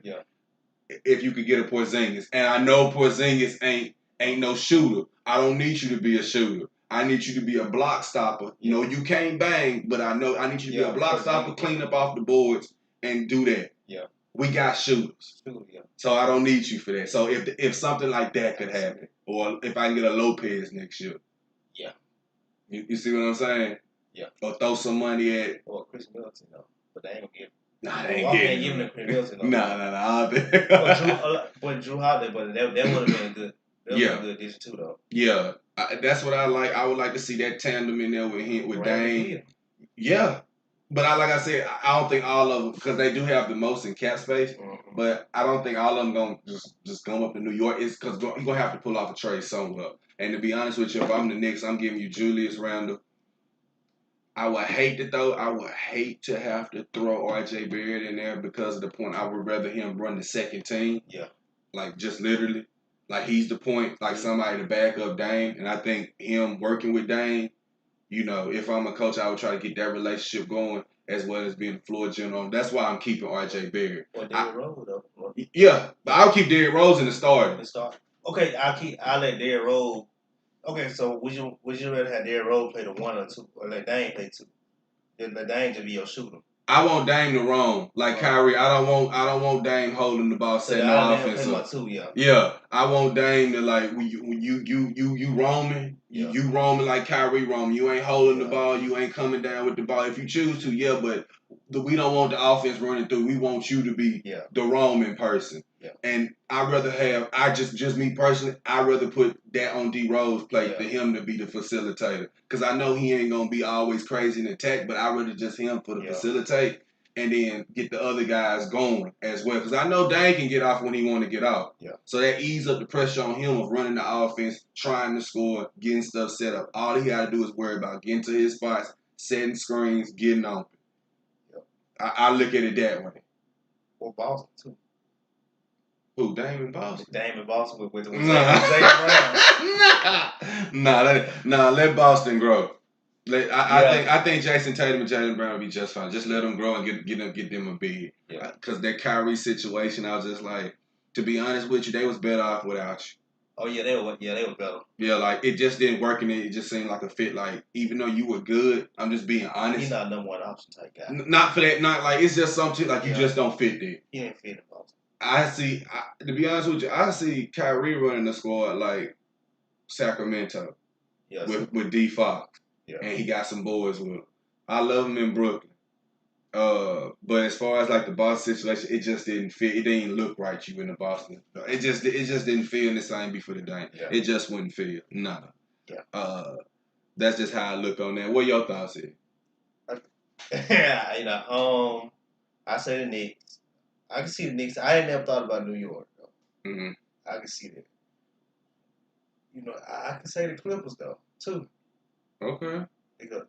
if you could get a Porzingis. And I know Porzingis ain't no shooter. I don't need you to be a shooter. I need you to be a block stopper. You know, you can't bang, but I need you to be a block stopper, clean up off the boards, and do that. Yeah. We got shooters. So I don't need you for that. So if something like that could happen, or if I can get a Lopez next year. Yeah. You see what I'm saying? Yeah. Or throw some money at. Or Chris Middleton, though. But they ain't gonna give. Nah, they ain't giving him Chris Middleton. Nah. But Drew Holiday, but that would have been good. That would have been a good addition too, though. Yeah, that's what I like. I would like to see that tandem in there with Dame. Yeah, But like I said, I don't think all of them, because they do have the most in cap space. Mm-hmm. But I don't think all of them gonna just come up to New York. It's because you're gonna have to pull off a trade somewhere. And to be honest with you, if I'm the Knicks, I'm giving you Julius Randle. I would hate to have to throw RJ Barrett in there because of the point. I would rather him run the second team. Yeah. Like just literally. Like he's the point, like somebody to back up Dame. And I think him working with Dame, you know, if I'm a coach, I would try to get that relationship going as well as being the floor general. That's why I'm keeping RJ Barrett. Or Derrick Rose though. Yeah, but I'll keep Derrick Rose in the starter. Okay, I'll let Derrick Rose. Okay, so would you rather have Derrick Rose play the 1 or 2, or let Dame play 2? Then let Dame just be your shooter. I want Dame to roam like Kyrie. I don't want Dame holding the ball, setting the offense up. Too, yeah, I want Dame to like when you roaming, you roaming like Kyrie roaming. You ain't holding the ball, you ain't coming down with the ball. If you choose to, but we don't want the offense running through. We want you to be the roaming person. Yeah. And I'd rather have just me personally. I'd rather put that on D Rose's plate than him to be the facilitator. Because I know he ain't gonna be always crazy in attack, but I'd rather just him for the facilitate and then get the other guys going as well. Because I know Dane can get off when he want to get off. Yeah. So that ease up the pressure on him of running the offense, trying to score, getting stuff set up. All he got to do is worry about getting to his spots, setting screens, getting open. Yep. I look at it that way. Or Boston too. Who, Dame in Boston? Dame in Boston with Zay Brown. Nah, let Boston grow. I think Jason Tatum and Jaylen Brown will be just fine. Just let them grow and get them a big. Yeah. Because that Kyrie situation, I was just like, to be honest with you, they was better off without you. Oh yeah, they were better. Yeah, like it just didn't work, and it just seemed like a fit. Like even though you were good, I'm just being honest. He's not a number 1 option type guy. Not for that. Not like it's just something like you just don't fit there. He ain't fit in Boston. To be honest with you, I see Kyrie running the squad like Sacramento with D Fox, and he got some boys with him. I love him in Brooklyn, but as far as like the Boston situation, it just didn't fit. It didn't look right. You in the Boston, it just didn't feel the same before the Dame. Yeah. It just wouldn't feel nada. Yeah. That's just how I look on that. What your thoughts is? I say the Knicks. I can see the Knicks. I ain't never thought about New York, though. Mm-hmm. I can see that. I can say the Clippers, though, too. Okay. Because,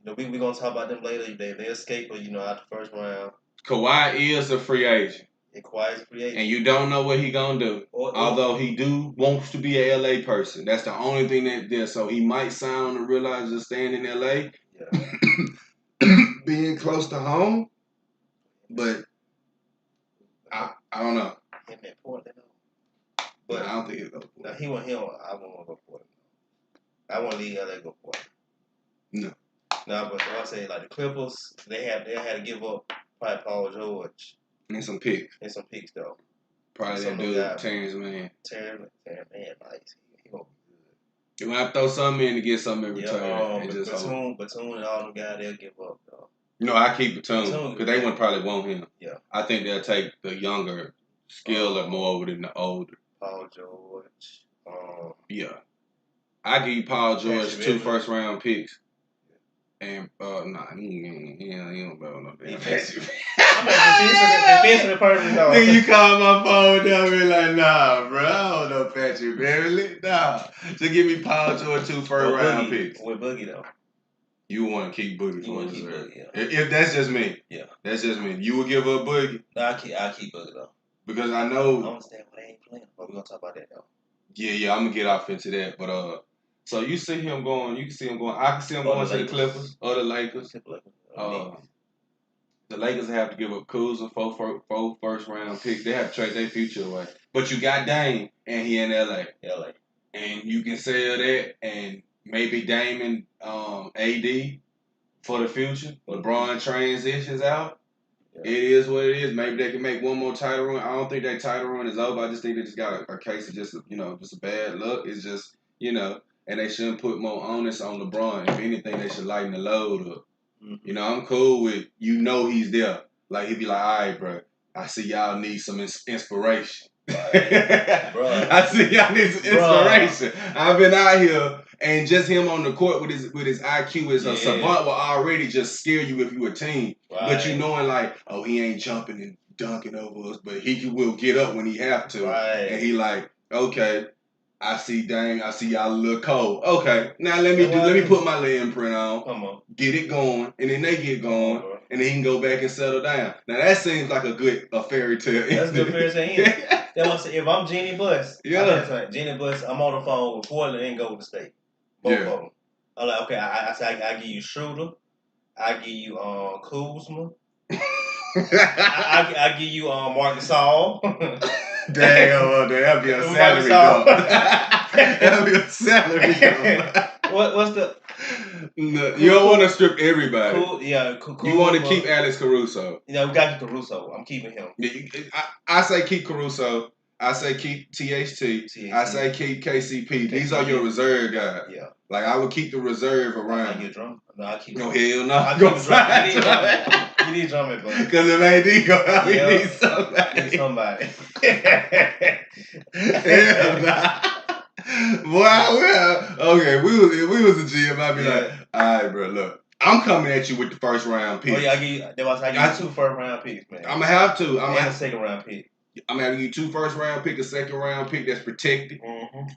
we're going to talk about them later. They escape, out the first round. Kawhi is a free agent. Yeah, Kawhi is a free agent. And you don't know what he going to do. Although he wants to be a L.A. person. That's the only thing that there. So he might sign on to realize just staying in L.A. Yeah. Being close to home. But I don't know. Him at Portland, but I don't think he'll go for it. I won't go for it. I want to leave LA go for it. No. No, but I say like the Clippers, they had to give up probably Paul George. And some picks. Though. Probably that dude, Terrence Mann. Terrence Mann, nice. He gonna be good. You gonna have to throw something in to get something in return. Batum and all them guys, they'll give up though. No, I keep Batum because they wouldn't probably want him. Yeah. I think they'll take the younger skiller more over than the older. Paul George. Yeah. I give you Paul George 2 first-round picks. And, he don't bet on no damn Patrick. Defensive person, though. Nigga, you call my phone down and be like, nah, bro, I don't know Patrick Beverly. Nah. Just give me Paul George 2 first-round picks. With Boogie, though. You want to keep Boogie for reserve. Yeah. If that's just me. Yeah. That's just me. You would give up Boogie? No, I'll keep Boogie, though. Because I know. I understand why they ain't playing, but we're going to talk about that, though. Yeah, I'm going to get off into that. But, so you see him going, I can see him going to the Clippers or the Lakers. The Lakers have to give up Kuzma, 4 first-round picks. They have to trade their future away. But you got Dame, and he in L.A. And you can sell that, and maybe Dame and AD for the future. LeBron transitions out. Yeah. It is what it is. Maybe they can make one more title run. I don't think that title run is over. I just think they just got a case of just a bad luck. It's just, and they shouldn't put more onus on LeBron. If anything, they should lighten the load up. Mm-hmm. I'm cool with, he's there. Like, he'd be like, all right, bro, I see y'all need some inspiration. I see y'all need some inspiration. I've been out here, and just him on the court with his IQ as a savant will already just scare you if you a team. Right. But you knowing like, oh, he ain't jumping and dunking over us, but he will get up when he have to. Right. And he like, okay, I see Dame, I see y'all look cold. Okay, now let me put my little imprint on. Come on. Get it going, and then they get going. And then he can go back and settle down. Now that seems like a fairy tale. That's a good fairy tale. If I'm Jeannie Buss, Jeannie Buss, I'm on the phone with Portland and Golden State. Both of them. I'm like, okay, I give you Schroeder, I give you Kuzma, I give you Marc Gasol. Dang, that'll be a salary dump. That'll be a salary dump. What's the? No, you don't want to strip everybody. Cool. You want to keep Alex Caruso. We got to keep Caruso. I'm keeping him. I say keep Caruso. I say keep THT. I say keep KCP. These are your reserve guys. Yeah. Like I would keep the reserve around. You drum? No, I keep. No hell no. I keep drumming. You need drumming, bro. Because if AD go out, we need somebody. Hell nah. Boy, okay, if we was a GM, I'd be like, all right, bro, look, I'm coming at you with the first round pick. Oh yeah, I give you 2 first round picks, man. I'm gonna have to. I'm gonna have a second round pick. I'm gonna give you 2 first round pick, a second round pick that's protected,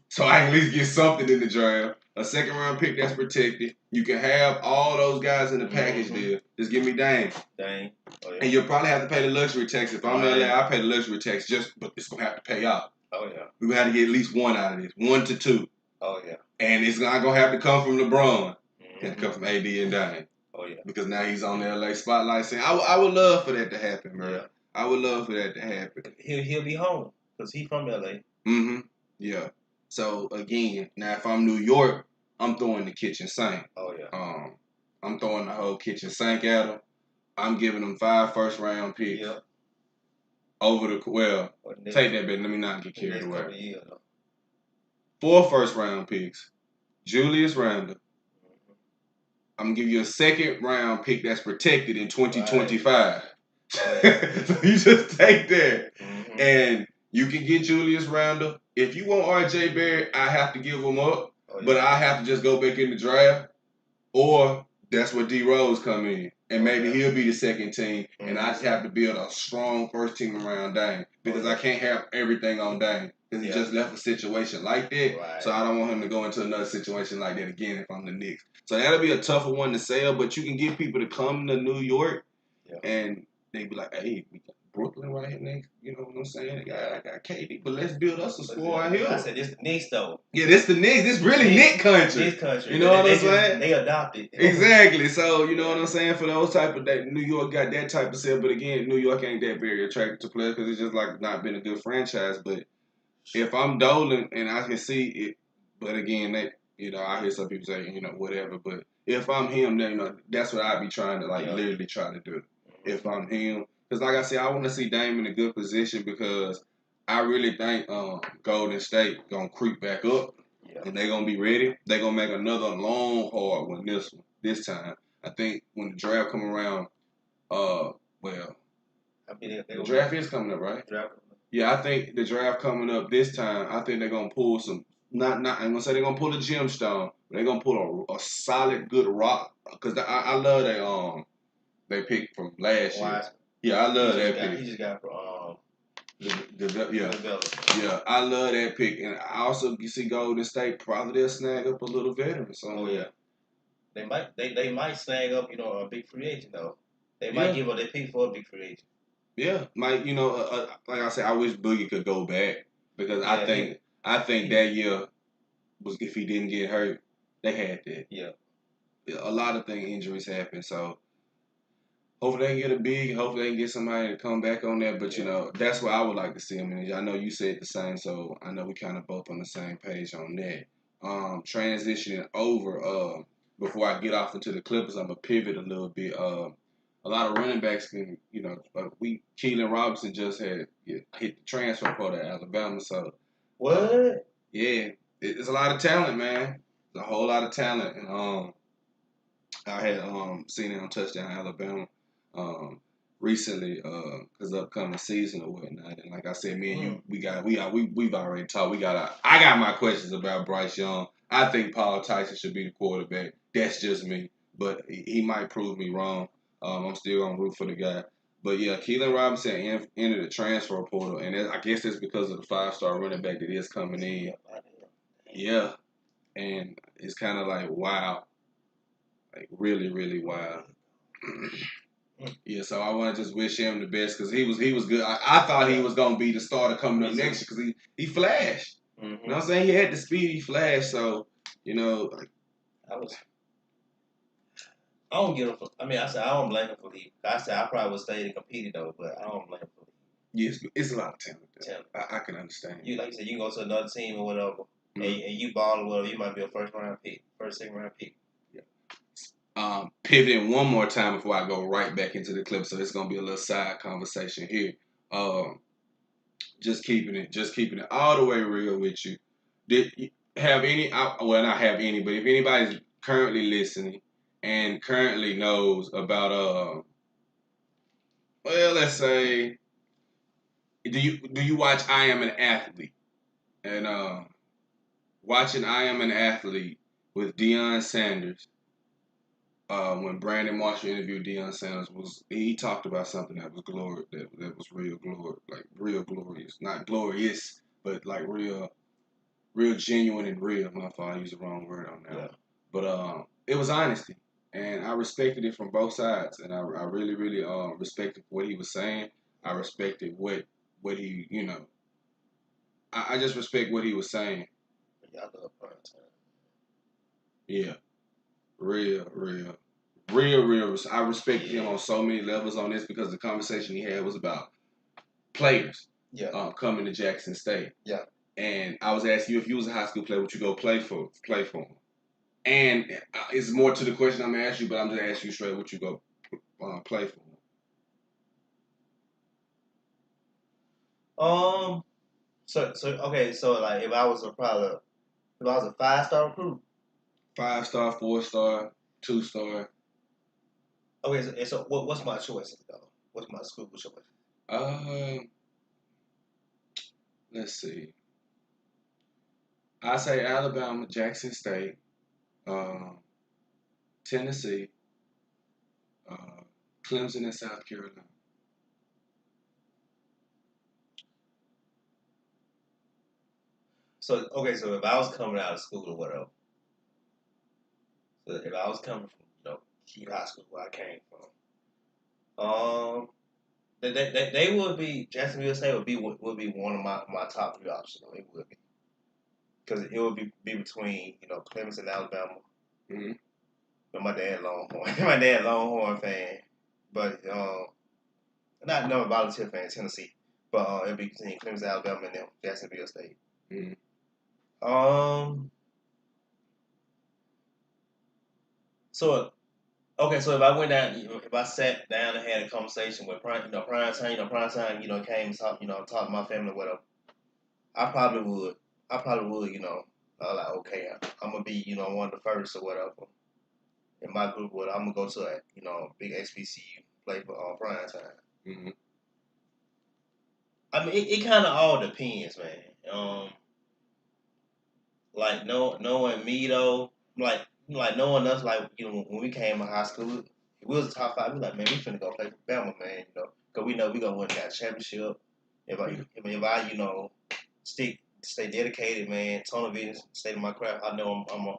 so I can at least get something in the draft. A second round pick that's protected. You can have all those guys in the package deal. Just give me Dame. Oh, yeah. And you'll probably have to pay the luxury tax. If I'm LA, I pay the luxury tax but it's gonna have to pay out. Oh yeah. We're gonna have to get at least 1 out of this. 1 to 2. Oh yeah. And it's not gonna have to come from LeBron. It's gonna come from AD and Dame. Oh yeah. Because now he's on the LA spotlight saying, I would love for that to happen, bro. Yeah. I would love for that to happen. He'll be home because he's from LA. Yeah. So again, now if I'm New York, I'm throwing the kitchen sink. Oh yeah. I'm throwing the whole kitchen sink at him. I'm giving them 5 first round picks. Yeah. Take that bet. Let me not get carried away. 4 first round picks. Julius Randle. I'm gonna give you a second round pick that's protected in 2025. Right. So you just take that, and you can get Julius Randle. If you want RJ Barrett, I have to give him up, but I have to just go back in the draft, or that's where D Rose come in, and maybe he'll be the second team, and I just have to build a strong first team around Dame because I can't have everything on Dame because he just left a situation like that, so I don't want him to go into another situation like that again if I'm the Knicks. So that'll be a tougher one to sell, but you can get people to come to New York, and they be like, hey, we got Brooklyn right here next. You know what I'm saying? I got KD, but let's build us a squad here. I said, this the Knicks, though. Yeah, this the Knicks. This really Knicks country. Knicks country. You know what I'm saying? They adopted. Exactly. So, you know what I'm saying? For those type of that, New York got that type of sale. But again, New York ain't that very attractive to players because it's just like not been a good franchise. But if I'm Dolan and I can see it, but again, I hear some people say, whatever. But if I'm him, then, that's what I'd be trying to, literally try to do. If I'm him. Because, like I said, I want to see Dame in a good position because I really think Golden State going to creep back up and they're going to be ready. They're going to make another long, hard one this time. I think when the draft come around, the draft is coming up, right? Yeah, I think the draft coming up this time, I think they're going to pull some, I'm going to say they're going to pull a gemstone, but they're going to pull a solid, good rock. Because I love they picked from last year. Yeah, I love that pick. He just got from Yeah, I love that pick, and I also see Golden State probably they'll snag up a little veteran. So they might snag up a big free agent though. They might give up their pick for a big free agent. Yeah, like I said, I wish Boogie could go back because I think that year was if he didn't get hurt, they had that. Yeah, a lot of injuries happen, so. Hopefully they can get a big. Hopefully they can get somebody to come back on that. But, that's what I would like to see him in. I know you said the same, so I know we kind of both on the same page on that. Transitioning over, before I get off into the Clippers, I'm going to pivot a little bit. A lot of running backs can, Keelan Robinson just had hit the transfer portal at Alabama. So what? Yeah, it's a lot of talent, man. It's a whole lot of talent. And I had seen it on Touchdown Alabama. recently, because upcoming season or whatnot. And like I said, me and you, we've already talked. I got my questions about Bryce Young. I think Paul Tyson should be the quarterback. That's just me, but he might prove me wrong. I'm still gonna root for the guy. But yeah, Keelan Robinson entered the transfer portal, and I guess it's because of the 5-star running back that is coming in. Yeah, and it's kind of like wow, like really, really wow. Yeah, so I want to just wish him the best because he was good. I thought he was gonna be the starter coming up next year because he flashed. Mm-hmm. You know what I'm saying? He had the speed, he flashed. So I don't give him. I said I don't blame him for leaving. I said I probably would stay and compete though, but I don't blame him for leaving. Yes, it's a lot of talent. I can understand. You like you said, you can go to another team or whatever, and you ball or whatever. You might be a first, second round pick. Pivoting one more time before I go right back into the clip, so it's gonna be a little side conversation here. Just keeping it all the way real with you. Did you have any? Well, not have any, but if anybody's currently listening and currently knows about well, let's say, do you watch I Am an Athlete? And watching I Am an Athlete with Deion Sanders. When Brandon Marshall interviewed Deion Sanders, he talked about something that was that was real glorious, not glorious, but like real genuine and real. My fault, I used the wrong word on that. Yeah. But it was honesty, and I respected it from both sides, and I really respected what he was saying. I respected what he I just respect what he was saying. Yeah, I love prime time. Yeah, real. I respect him on so many levels on this because the conversation he had was about players. Yeah. Coming to Jackson State. Yeah. And I was asking you if you was a high school player, would you go play for him? And it's more to the question I'm gonna ask you, but I'm just asking you straight, would you go play for him? So like if I was a 5-star recruit. 5-star, 4-star, 2-star. Okay, so what's my choice though? What's my school choice? Let's see. I say Alabama, Jackson State, Tennessee, Clemson, and South Carolina. So if I was coming out of school or whatever, so if I was coming from Key High School where I came from, they would be Jacksonville State would be one of my top 3 options. It would be because it would be between Clemson and Alabama. Mm-hmm. But my dad Longhorn fan, but not no volunteer fan, Tennessee. But it'd be between Clemson, Alabama, and them Jacksonville State. Mm-hmm. So if I went down, if I sat down and had a conversation with prime time, came and talk to my family, whatever, I probably would, like, okay, I'm gonna be, one of the first or whatever in my group. I'm gonna go to a, big HBCU play for prime time. Mm-hmm. I mean, it kind of all depends, man. Like knowing me though, like knowing us, like when we came to high school, if we was top 5, we like, man, we finna go play for Bama, man, cause we know we gonna win that championship. If I stay dedicated, man, tunnel vision, stay to my craft, I know I'm a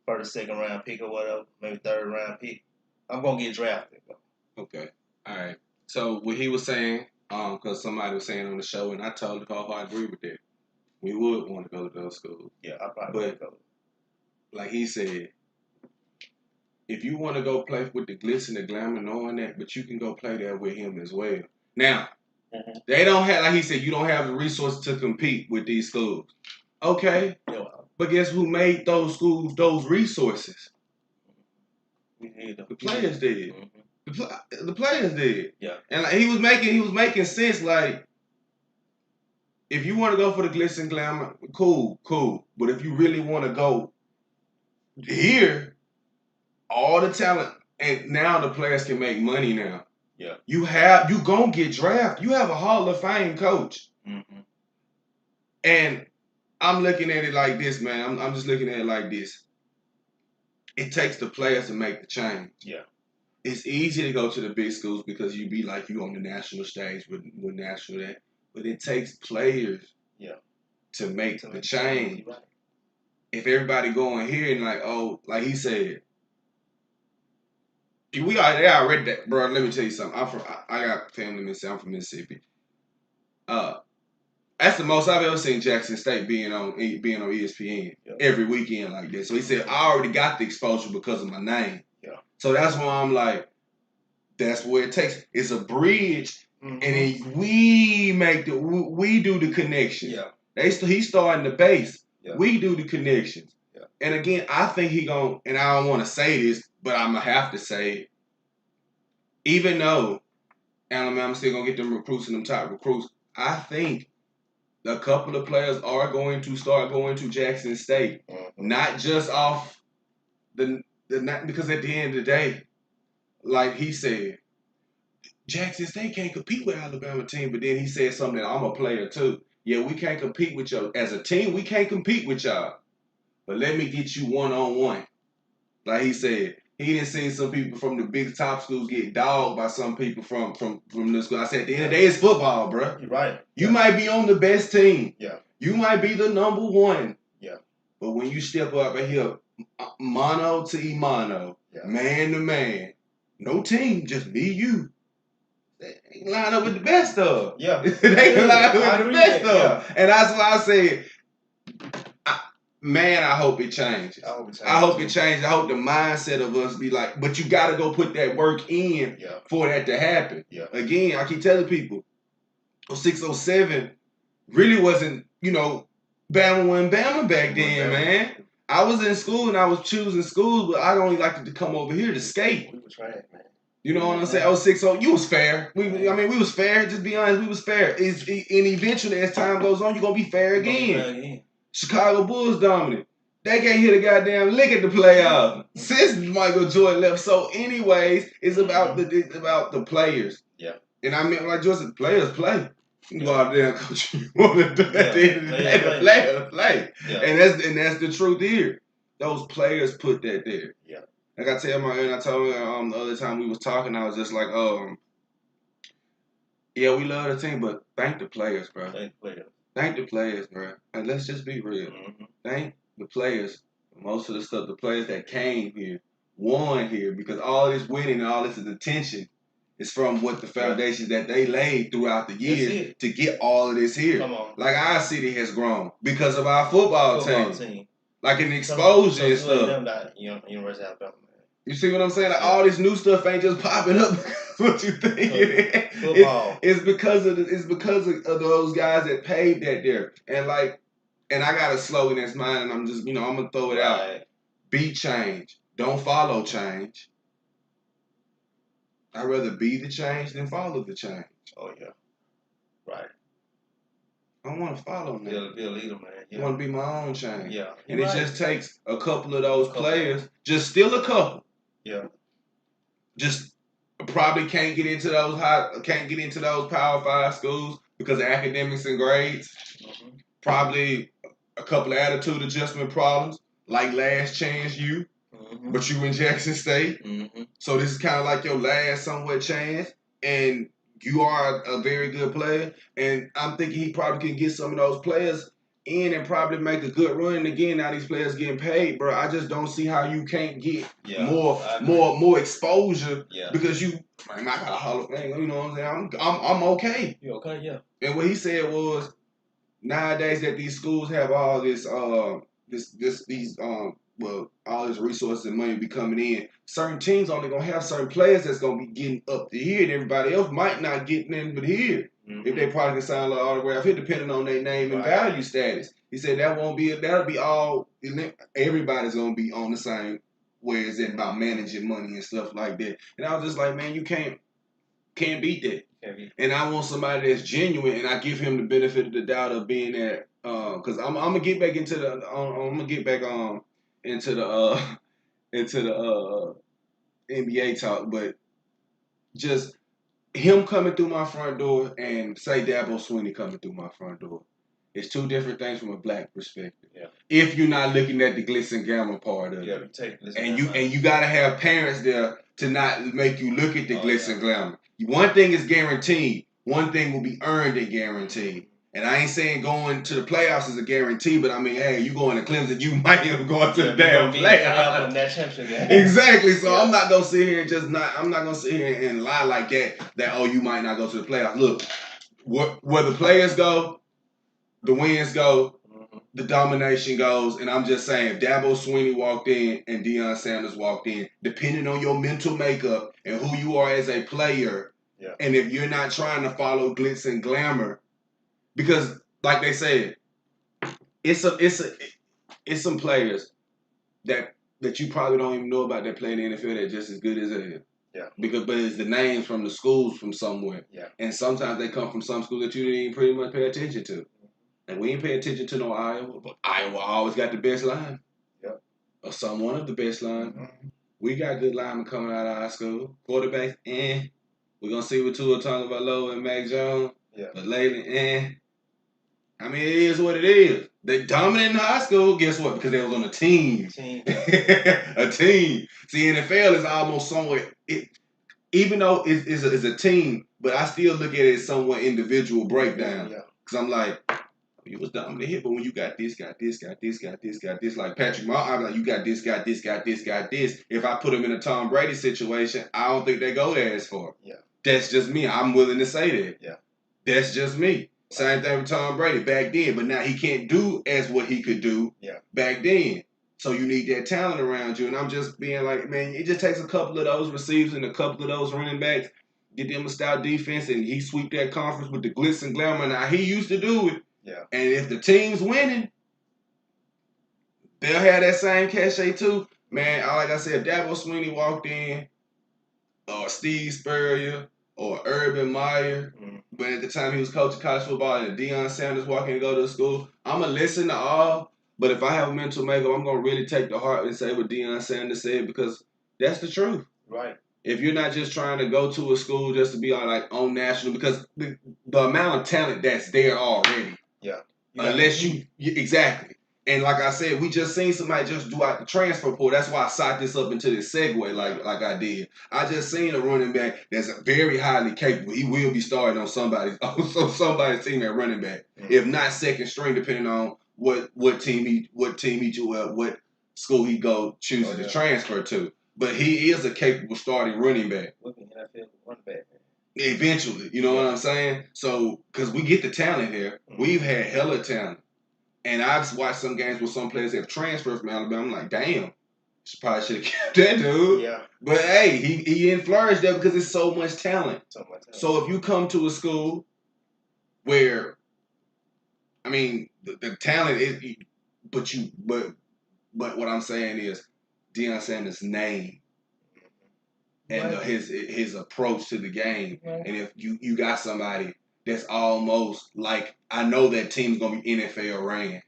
first, second round pick or whatever, maybe third round pick. I'm gonna get drafted. Though. Okay, all right. So what he was saying, because somebody was saying on the show, and I totally agree with that. We would want to go to those schools. Yeah, I probably would go. Like he said, if you want to go play with the glitz and the glamour, knowing that, but you can go play there with him as well. Now, they don't have, like he said, you don't have the resources to compete with these schools. Okay, but guess who made those schools those resources? The players did. Mm-hmm. The players did. Yeah, and like he was making sense. Like, if you want to go for the glitz and glamour, cool. But if you really want to go here, all the talent, and now the players can make money now. Yeah. You gonna get drafted. You have a Hall of Fame coach. Mm-hmm. And I'm looking at it like this, man. I'm just looking at it like this. It takes the players to make the change. Yeah. It's easy to go to the big schools because you be like you on the national stage with national that. But it takes players to make the change. Right. If everybody going here and like he said, they already that, bro. Let me tell you something. I got family in Mississippi. I'm from Mississippi. That's the most I've ever seen Jackson State being on ESPN every weekend like this. So he said, I already got the exposure because of my name. Yeah. So that's why I'm like, that's where it takes. It's a bridge, and then we do the connections. Yeah. He's starting the base. Yeah. We do the connections. Yeah. And again, I think and I don't want to say this, but I'm gonna have to say it. Even though Alabama's still gonna get them recruits and them top recruits, I think a couple of players are going to start going to Jackson State, not just off because at the end of the day, like he said, Jackson State can't compete with Alabama team. But then he said something that I'm a player too. Yeah, we can't compete with y'all as a team. We can't compete with y'all. But let me get you one-on-one. Like he said, he didn't see some people from the big top schools get dogged by some people from the school. I said, at the end of the day, it's football, bro. You're right. You might be on the best team. Yeah. You might be the number one. Yeah. But when you step up and here, mono to mono, man to man, no team, just me, you. They can line up with the best of. Yeah. They can line up with the best of. Yeah. And that's why I said, man, I hope it changes. I hope it changes. I hope the mindset of us be like, but you got to go put that work in for that to happen. Yeah. Again, I keep telling people, 0607 really wasn't, Bama wasn't Bama back then, man. I was in school and I was choosing schools, but I only liked to come over here to skate. We were trash, man. You know what I'm saying? 06, you was fair. We was fair. Just be honest, we was fair. And eventually, as time goes on, you're going to be fair again. Chicago Bulls dominant. They can't hit a goddamn lick at the playoffs since Michael Jordan left. So, anyways, it's about the players. Yeah. And I mean, like George said, players play. You can go out there and coach you want to do at the end of the day. The players play. Yeah. And that's the truth here. Those players put that there. Yeah. Like I told her the other time we was talking, I was just like, yeah, we love the team, but thank the players, bro. Thank the players, bro. And let's just be real. Mm-hmm. Thank the players. Most of the players that came here, won here, because all this winning and all this attention is from what the foundations that they laid throughout the years to get all of this here. Come on. Like our city has grown because of our football team. Like an exposure and stuff. University of Alabama. You see what I'm saying? Like all this new stuff ain't just popping up because what you think. Football. It's because of those guys that paved that there. And I got a slogan that's mine, and I'm just I'm gonna throw it out. Be change. Don't follow change. I'd rather be the change than follow the change. Oh yeah. Right. I don't want to follow man. Be a leader, man. Yeah. I want to be my own change. Yeah. And it just takes a couple of those players, just still a couple. Yeah. Just probably can't get into those Power 5 schools because of academics and grades. Mm-hmm. Probably a couple of attitude adjustment problems, like last chance you, but you in Jackson State. Mm-hmm. So this is kind of like your last somewhat chance, and you are a very good player. And I'm thinking he probably can get some of those players in and probably make a good run. And again, now these players getting paid, bro. I just don't see how you can't get more exposure because I got a Hall of Fame. You know what I'm saying? I'm okay. You okay? Yeah. And what he said was nowadays that these schools have all this all this resources and money be coming in. Certain teams only gonna have certain players that's gonna be getting up to here, and everybody else might not get in but here. Mm-hmm. If they probably can sign an autograph here, depending on their name and value status. He said that'll be all. Everybody's gonna be on the same. Where is it about managing money and stuff like that? And I was just like, man, you can't beat that. And I want somebody that's genuine, and I give him the benefit of the doubt of being there. Because I'm gonna get back into the NBA talk, but just him coming through my front door and say Dabo Swinney coming through my front door. It's two different things from a black perspective. Yeah. If you're not looking at the glitz and glamour part of it. And you gotta have parents there to not make you look at the glitz and glamour. One thing is guaranteed. One thing will be earned and guaranteed. And I ain't saying going to the playoffs is a guarantee, but I mean, hey, you going to Clemson, you might end up going to the damn playoffs. Exactly. So I'm not gonna sit here and I'm not gonna sit here and lie like that oh, you might not go to the playoffs. Look, where the players go, the wins go, the domination goes, and I'm just saying, if Dabo Swinney walked in and Deion Sanders walked in, depending on your mental makeup and who you are as a player, and if you're not trying to follow glitz and glamour, because like they said, it's some players that you probably don't even know about that play in the NFL that just as good as hell. Yeah. But it's the names from the schools from somewhere. Yeah. And sometimes they come from some schools that you didn't even pretty much pay attention to. And we ain't pay attention to no Iowa, but Iowa always got the best line. Yep. Or one of the best lines. Mm-hmm. We got good linemen coming out of our school. Quarterbacks, We're going to see with Tua Tagovailoa and Mac Jones. Yeah. But lately, I mean, it is what it is. They dominant in high school, guess what? Because they was on a team. A team. See, NFL is almost somewhat, even though it's a team, but I still look at it as somewhat individual breakdown. Because I'm like, you was dominant here, but when you got this, like Patrick Mahomes, I'm like, you got this, got this, got this, got this. If I put him in a Tom Brady situation, I don't think they go there as far. Yeah. That's just me. I'm willing to say that. Yeah. That's just me. Same thing with Tom Brady back then, but now he can't do as what he could do back then. So you need that talent around you. And I'm just being like, man, it just takes a couple of those receivers and a couple of those running backs, get them a stout defense, and he sweep that conference with the glitz and glamour. Now, he used to do it. Yeah. And if the team's winning, they'll have that same cachet too. Man, like I said, if Dabo Swinney walked in, or Steve Spurrier, or Urban Meyer, but at the time he was coaching college football, and Deion Sanders walking to go to school, I'm going to listen to all, but if I have a mental makeup, I'm going to really take the heart and say what Deion Sanders said, because that's the truth. Right. If you're not just trying to go to a school just to be on national, because the amount of talent that's there already. Yeah. Unless you exactly. And like I said, we just seen somebody just do out the transfer portal. That's why I psyched this up into this segue like I did. I just seen a running back that's very highly capable. He will be starting on somebody's team at running back. Mm-hmm. If not second string, depending on what school he chooses to transfer to. But he is a capable starting running back. Eventually, you know what I'm saying? So, because we get the talent here. Mm-hmm. We've had hella talent. And I've watched some games where some players have transferred from Alabama. I'm like, damn, probably should have kept that dude. Yeah. But hey, he didn't flourish there because there's so much talent. So if you come to a school where, I mean, the talent is, but what I'm saying is, Deion Sanders' name and his approach to the game, and if you got somebody that's almost like, I know that team's going to be NFL ran.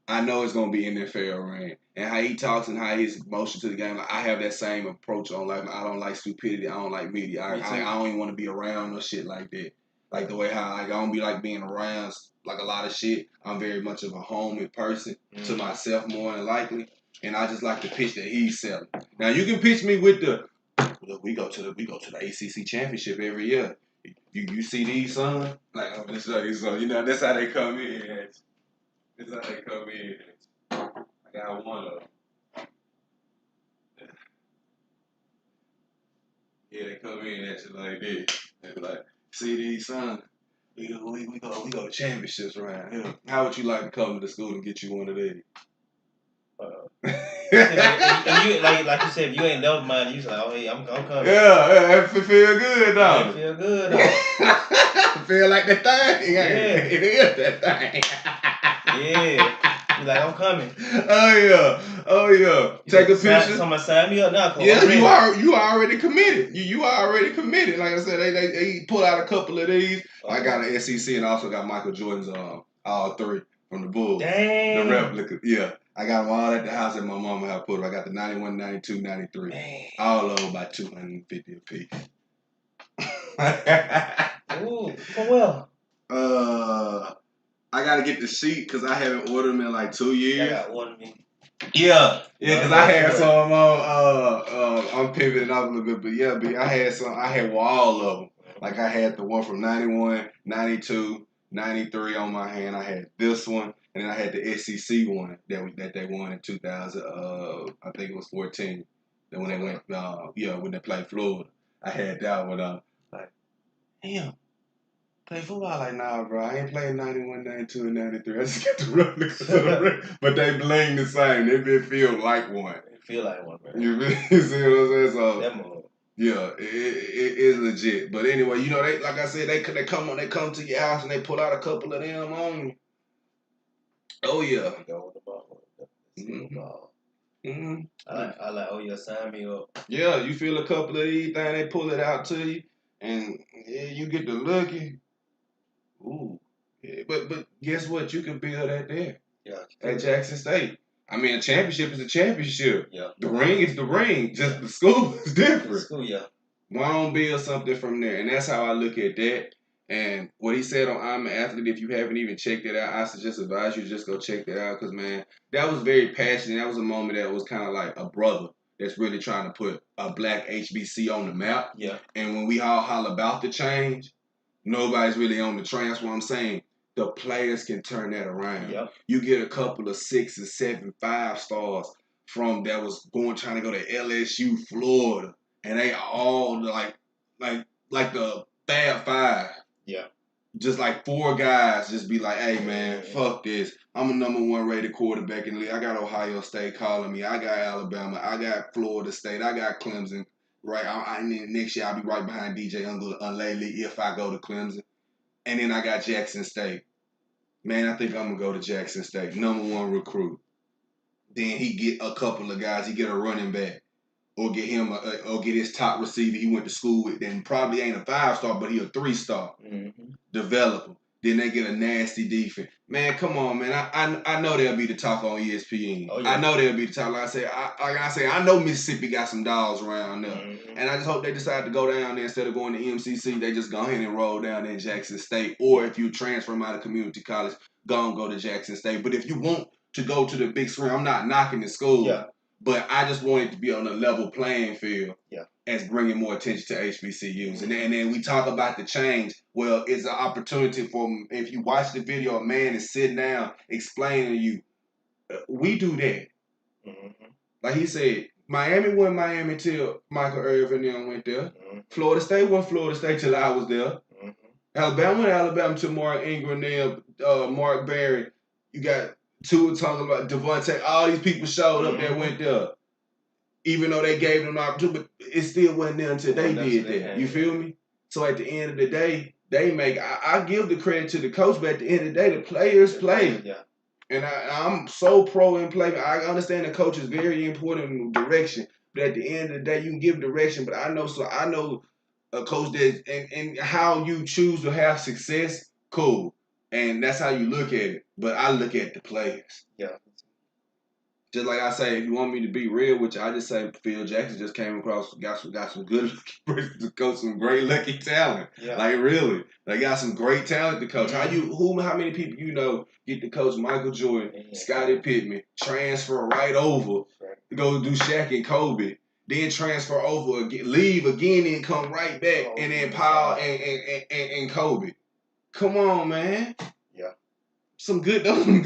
I know it's going to be NFL ran. And how he talks and how his emotion to the game, like, I have that same approach on life. I don't like stupidity. I don't like media. I don't even want to be around no shit like that. Like the way how I don't be like being around like a lot of shit. I'm very much of a homey person to myself more than likely. And I just like the pitch that he's selling. Now you can pitch me with the, look, we go to the ACC championship every year. You see these, son? Like, I'm just like, so, you know, that's how they come in. That's how they come in. I got one of them. Yeah, they come in at you like this. They be like, see these, son? We go to championships around here. How would you like to come to the school and get you one of these? If you like you said, if you ain't never mind, you say, oh, hey, I'm coming. Yeah, it feel good, dog. It feel good, dog. Feel like that thing. Yeah. It is that thing. Yeah. You like, I'm coming. Oh yeah. Take a picture. Somebody sign me up now. Yeah, you already committed. You already committed. Like I said, they pull out a couple of these. Okay. I got an SEC and also got Michael Jordan's all three from the Bulls. Dang. The replica. Yeah. I got them all at the house that my mama had put them. I got the 91, 92, 93. Man. All over by $250 a piece. Ooh, for well. I gotta get the sheet because I haven't ordered them in like 2 years. I got ordered me. Yeah, because I had some I'm pivoting off a little bit, but yeah, I had all of them. Like I had the one from 91, 92, 93 on my hand. I had this one, and then I had the SEC one that they won in 2000. I think it was 14. Then when they went, when they played Florida, I had that one. Like, damn. Play football like, nah, bro. I ain't playing 91, 92, and 93. I just get to run because of the ring. But they bling the same. They feel like one. They feel like one, man. You see what I'm saying? So, definitely. Yeah, it is legit. But anyway, you know, they like I said, they come to your house and they pull out a couple of them on you. Oh yeah. Go with the ball. Mm-hmm. Mm-hmm. I like, oh yeah, sign me up. Yeah, you feel a couple of these things, they pull it out to you, and you get the looking. Ooh. Yeah, but guess what? You can build that there. Yeah. At Jackson State. I mean, a championship is a championship. Yeah. The ring is the ring. Just the school is different. The school, yeah. Why don't build something from there? And that's how I look at that. And what he said on I'm an Athlete, if you haven't even checked it out, I suggest advise you to just go check that out because, man, that was very passionate. That was a moment that was kind of like a brother that's really trying to put a black HBC on the map. Yeah. And when we all holler about the change, nobody's really on the train. That's what I'm saying. The players can turn that around. Yep. You get a couple of 6 and 7, 5 stars from that was trying to go to LSU, Florida, and they all like the Fab Five. Yeah. Just like 4 guys just be like, hey man, fuck this. I'm a #1 rated quarterback in the league. I got Ohio State calling me. I got Alabama. I got Florida State. I got Clemson. Right. Next year I'll be right behind DJ Unlele if I go to Clemson. And then I got Jackson State. Man, I think I'm gonna go to Jackson State. #1 recruit. Then he get a couple of guys. He get a running back, or get him, or get his top receiver he went to school with. Then probably ain't a 5-star, but he a 3-star. Mm-hmm. Develop him. Then they get a nasty defense. Man, come on, man. I know they'll be the talk on ESPN. Oh, yeah. I know they'll be the talk. Like I say, I know Mississippi got some dogs around there. Mm-hmm. And I just hope they decide to go down there instead of going to MCC. They just go ahead and roll down there in Jackson State. Or if you transfer them out of community college, go to Jackson State. But if you want to go to the big screen, I'm not knocking the school. Yeah. But I just want it to be on a level playing field. Yeah. As bringing more attention to HBCUs. And then we talk about the change. Well, it's an opportunity for, if you watch the video, a man is sitting down explaining to you, we do that. Mm-hmm. Like he said, Miami wasn't Miami till Michael Irvin and them went there. Mm-hmm. Florida State wasn't Florida State till I was there. Mm-hmm. Alabama went Alabama till Mark Ingram, Mark Barry. You got Tua talking about Devontae. All these people showed up that went there. Even though they gave them an opportunity, but it still wasn't there until they did that. You feel me? So at the end of the day, they make. I give the credit to the coach, but at the end of the day, the players play. Yeah. And I'm so pro in play. I understand the coach is very important in direction, but at the end of the day, you can give direction. But I know a coach that and how you choose to have success, cool, and that's how you look at it. But I look at the players. Yeah. Just like I say, if you want me to be real, which I just say Phil Jackson just came across, got some good to coach, some great lucky talent. Yeah. Like really, they got some great talent to coach. Mm-hmm. How many people you know get to coach Michael Jordan, Scottie Pippen, transfer right over to go do Shaq and Kobe, then transfer over, leave again, and come right back, and then Paul and Kobe. Come on, man. Yeah. Some good talent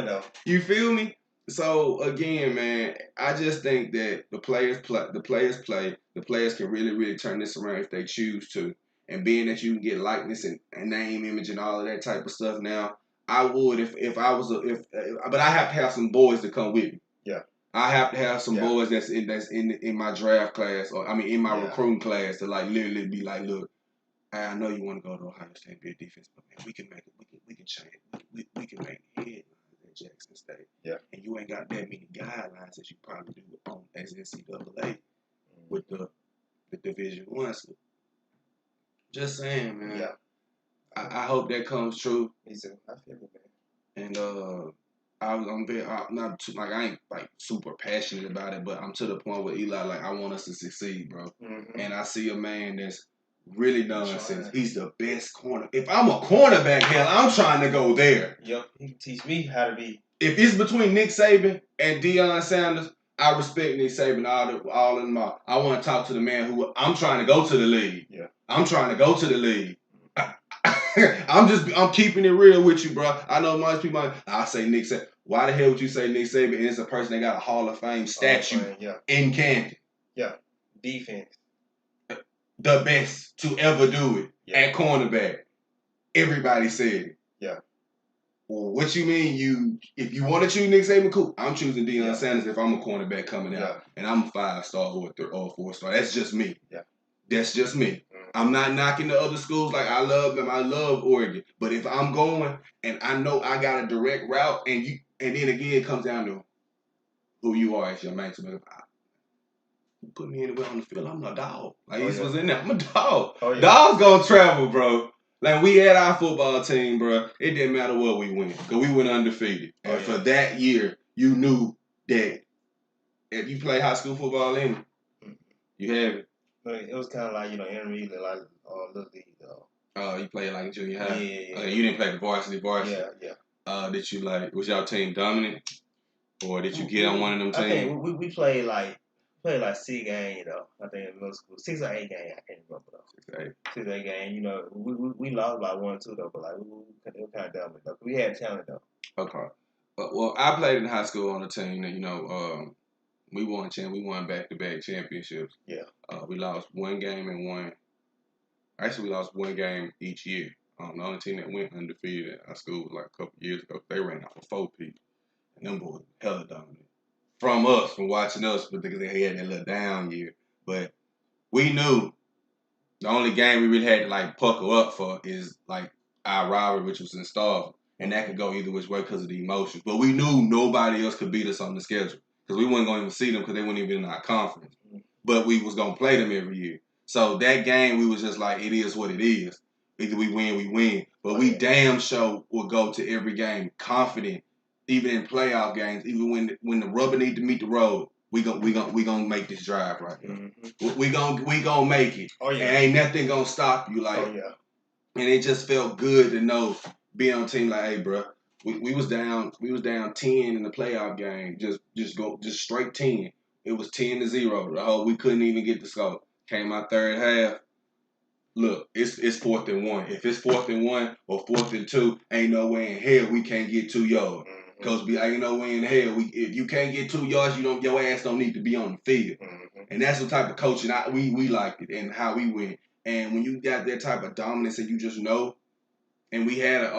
though. You feel me? So again, man, I just think that the players can really, really turn this around if they choose to. And being that you can get likeness and name, image, and all of that type of stuff now, I would if I was but I have to have some boys to come with me. Yeah. I have to have some boys that's in my draft class, or I mean in my recruiting class, to like literally be like, look, I know you want to go to Ohio State and be a defense, but man, we can make it. We can change. We can make headlines at Jackson State. Yeah. And you ain't got that many guidelines as you probably do on as NCAA with the Division I school. Just saying, man. Yeah. I hope that comes true. Me too. I feel it, man. And I'm not too, like I ain't like super passionate about it, but I'm to the point with Eli, like I want us to succeed, bro. Mm-hmm. And I see a man that's really nonsense. He's the best corner. If I'm a cornerback, hell, I'm trying to go there. Yep, he can teach me how to be. If it's between Nick Saban and Deion Sanders, I respect Nick Saban all in my. I want to talk to the man who I'm trying to go to the league. Yeah, I'm trying to go to the league. I'm keeping it real with you, bro. I know most people. I say Nick Saban. Why the hell would you say Nick Saban? And it's a person that got a Hall of Fame statue in Canton. Yeah, defense. The best to ever do it at cornerback. Everybody said it. Yeah. Well, what you mean? If you want to choose Nick Saban, cool. I'm choosing Deion Sanders if I'm a cornerback coming out, and I'm a 5-star or a 4-star. That's just me. Yeah. That's just me. I'm not knocking the other schools. Like, I love them. I love Oregon. But if I'm going and I know I got a direct route, and then again it comes down to who you are as your maximum. You put me anywhere on the field, I'm a dog. Like, he was in there. I'm a dog. Oh, yeah. Dogs gonna travel, bro. Like, we had our football team, bro. It didn't matter what we went, because we went undefeated. And for that year, you knew that if you play high school football in, you have it. It was kind of like, intermediate, like little league, though. Oh, you played like junior high? Yeah. Okay, you didn't play the varsity. Yeah. Did you, was y'all team dominant? Or did you get on one of them teams? I think we played like 6 games, I think in middle school. 6 or 8 games, I can't remember though. 6 or 8 games, we lost by 1 or 2 though, but like it was kind of dominant though. We had talent though. Okay. Well, I played in high school on a team that, we won back-to-back championships. Yeah. We lost 1 game and one. Actually, we lost 1 game each year. The only team that went undefeated at our school was like a couple years ago. They ran out for 4 people. And them boys hella dominant. From watching us, because they had that little down year. But we knew the only game we really had to like pucker up for is like our rivalry, which was in Starville. And that could go either which way because of the emotions. But we knew nobody else could beat us on the schedule. Because we weren't going to even see them because they weren't even in our conference. But we was going to play them every year. So that game, we was just like, it is what it is. Either we win, we win. But we damn sure will go to every game confident, even in playoff games, even when the rubber need to meet the road. We gonna make this drive right here. Mm-hmm. We gonna make it. Oh yeah. And ain't nothing gonna stop you. Like, oh yeah. And it just felt good to know being on a team like, hey, bro, we was down 10 in the playoff game, just straight 10. It was 10-0. The whole we couldn't even get the score. Came out third half. Look, it's 4th and 1. If it's 4th and 1 or 4th and 2, ain't no way in hell we can't get 2 yards. Because ain't no way in hell if you can't get 2 yards, your ass don't need to be on the field. And that's the type of coaching we liked it and how we went. And when you got that type of dominance and you just know, and we had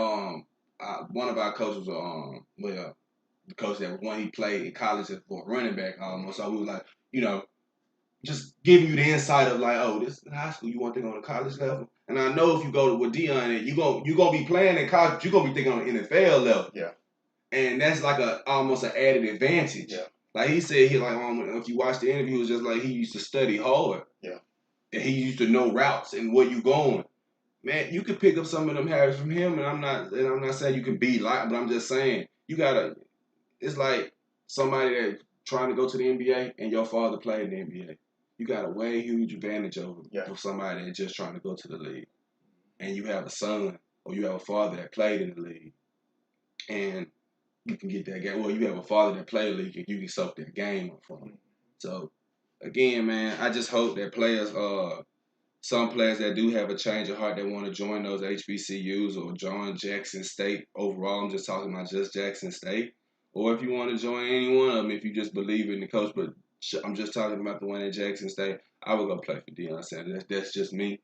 one of our coaches, the coach that one he played in college for running back almost. So we were like, just giving you the insight of like, oh, this is high school, you want to think on the college level. And I know if you go with Deion, you gonna be playing in college, but you're gonna be thinking on the NFL level. Yeah. And that's like almost an added advantage. Yeah. Like he said, if you watch the interview, it was just like he used to study hard. Yeah. And he used to know routes and where you going. Man, you could pick up some of them habits from him, and I'm not saying you can be like, but I'm just saying it's like somebody that's trying to go to the NBA and your father played in the NBA. You got a way huge advantage over somebody that's just trying to go to the league. And you have a son or you have a father that played in the league. And you can get that game. Well, you have a father that played league and you can soak that game up from him. So, again, man, I just hope that some players that do have a change of heart that want to join those HBCUs or join Jackson State overall, I'm just talking about just Jackson State. Or if you want to join any one of them, if you just believe in the coach, but I'm just talking about the one at Jackson State, I would go play for Deion Sanders. That's just me.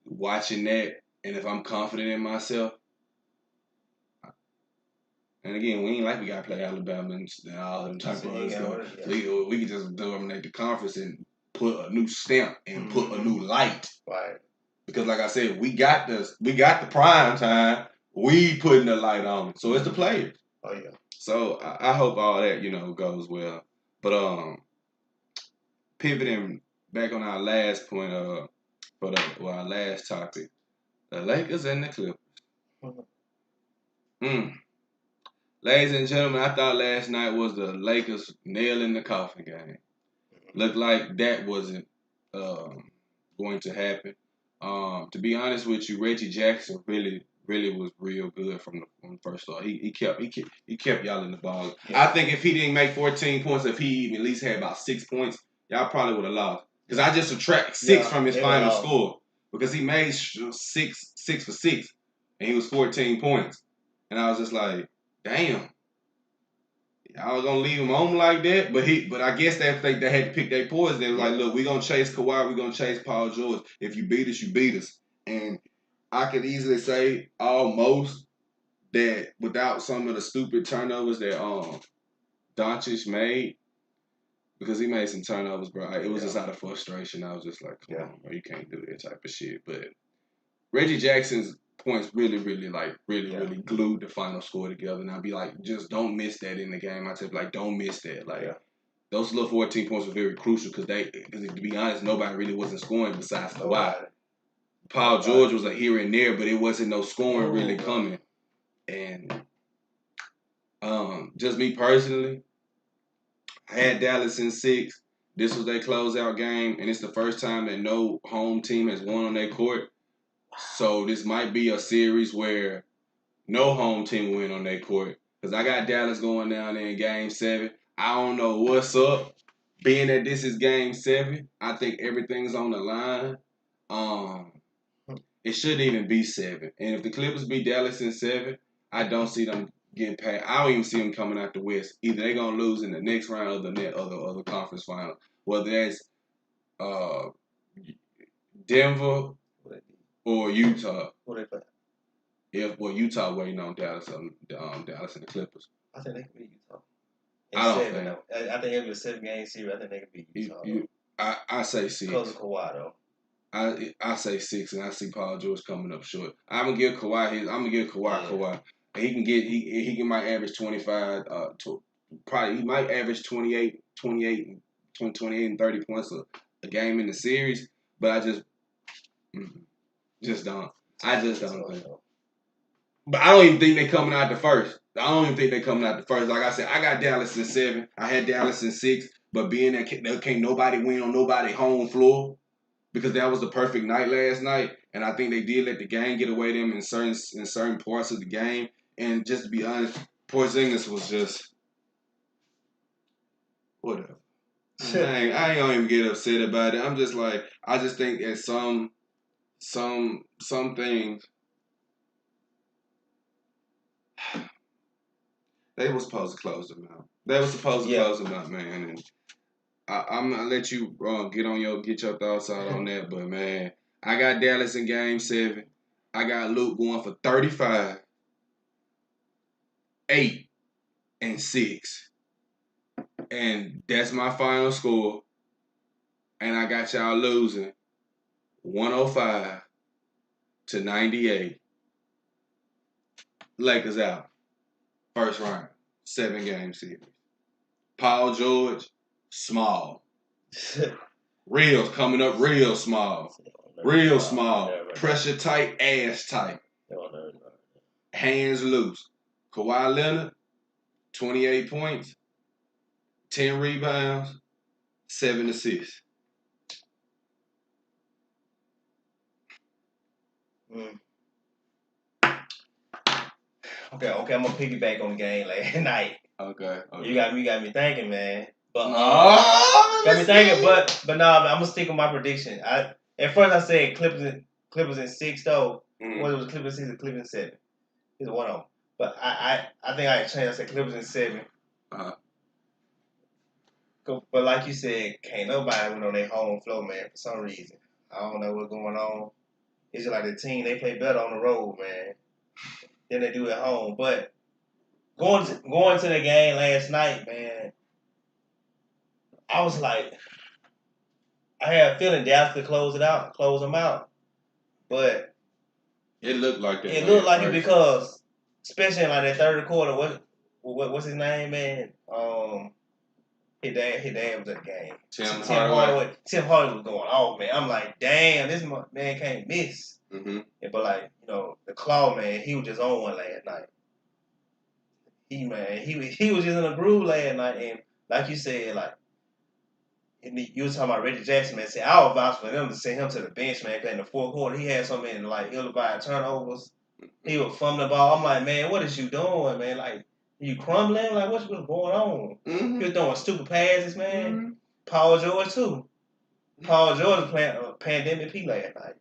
Watching that, and if I'm confident in myself, and again, we ain't like we got to play Alabama and all them type of other stuff. We can just dominate the conference and put a new stamp and put a new light. Right. Because like I said, we got the prime time. We putting the light on it. So it's the players. Oh yeah. So I hope all that, goes well. But pivoting back on our last point our last topic, the Lakers and the Clippers. Ladies and gentlemen, I thought last night was the Lakers nail in the coffin game. Looked like that wasn't going to happen. To be honest with you, Reggie Jackson really was real good from the first start. He kept y'all in the ball. Yeah. I think if he didn't make 14 points, if he even at least had about 6 points, y'all probably would have lost. Because I just subtract 6 from his final score because he made 6 for 6, and he was 14 points, and I was just like, damn. I was gonna leave him home like that, but I guess they had to pick their poison. They were like, look, we're gonna chase Kawhi, we're gonna chase Paul George. If you beat us, you beat us. And I could easily say almost that without some of the stupid turnovers that Doncic made, because he made some turnovers, bro. It was just out of frustration. I was just like, come on, bro, you can't do that type of shit. But Reggie Jackson's points really glued the final score together. And I'd be like, just don't miss that in the game. I said, like, don't miss that. Like, those little 14 points were very crucial because to be honest, nobody really wasn't scoring besides Kawhi. Paul George was here and there, but it wasn't no scoring really coming. And just me personally, I had Dallas in 6. This was their closeout game, and it's the first time that no home team has won on their court. So this might be a series where no home team will win on their court. Because I got Dallas going down there in Game 7. I don't know what's up. Being that this is Game 7, I think everything's on the line. It shouldn't even be 7. And if the Clippers beat Dallas in 7, I don't see them getting past. I don't even see them coming out the West. Either they're going to lose in the next round or the conference final. Whether that's Denver or Utah. Who they play? Utah waiting on Dallas and the Clippers. I think they can beat Utah. I think it'll be a 7-game series. I think they can beat Utah. I say 6. Because of Kawhi, though. I say 6, and I see Paul George coming up short. I'm gonna give Kawhi Kawhi. He might average 25. He might average 28 and 30 points a game in the series. But I just don't. I just don't think. But I don't even think they're coming out the first. Like I said, I got Dallas in 7. I had Dallas in 6. But being that can't nobody win on nobody home floor, because that was the perfect night last night, and I think they did let the game get away them in certain parts of the game. And just to be honest, Porzingis was just whatever. I ain't gonna even get upset about it. I'm just like, I just think that some things they were supposed to close them out. Close them out, man. And I'm gonna let you get your thoughts out on that, but man, I got Dallas in Game 7. I got Luke going for 35, 8, and 6, and that's my final score. And I got y'all losing 105-98. Lakers out. First round, 7-game series. Paul George. Small. Coming up real small. Real small. Pressure tight, ass tight. Hands loose. Kawhi Leonard, 28 points, 10 rebounds, 7 assists. Okay, I'm gonna piggyback on the game last night. Okay. You got me thinking, man. But got me thinking, but no, I'm gonna stick with my prediction. At first I said Clippers in 6 though. What was Clippers 6 or Clippers in 7? It's 1-0. But I think I changed. I said Clippers in 7. But like you said, can't nobody win on their home floor, man. For some reason, I don't know what's going on. It's just like the team, they play better on the road, man, than they do at home. But going to the game last night, man, I was like, I had a feeling Dallas could close them out. But it looked like that. It looked like it because, especially in like that third quarter, what's his name, man? His dad was at the game. Tim Hardaway. Tim Hardaway was going off, man. I'm like, damn, this man can't miss. Mm-hmm. But like, the Claw, man, he was just on one last night. He was just in a groove last night, and like you said, like You were talking about Reggie Jackson, man. See, I would vouch for them to send him to the bench, man. Cause in the fourth quarter, he had so many like ill-advised turnovers. He would fumble the ball. I'm like, man, what is you doing, man? Like, you crumbling? Like, what's going on? Mm-hmm. You're throwing stupid passes, man. Mm-hmm. Paul George too. Paul George was playing pandemic P last night.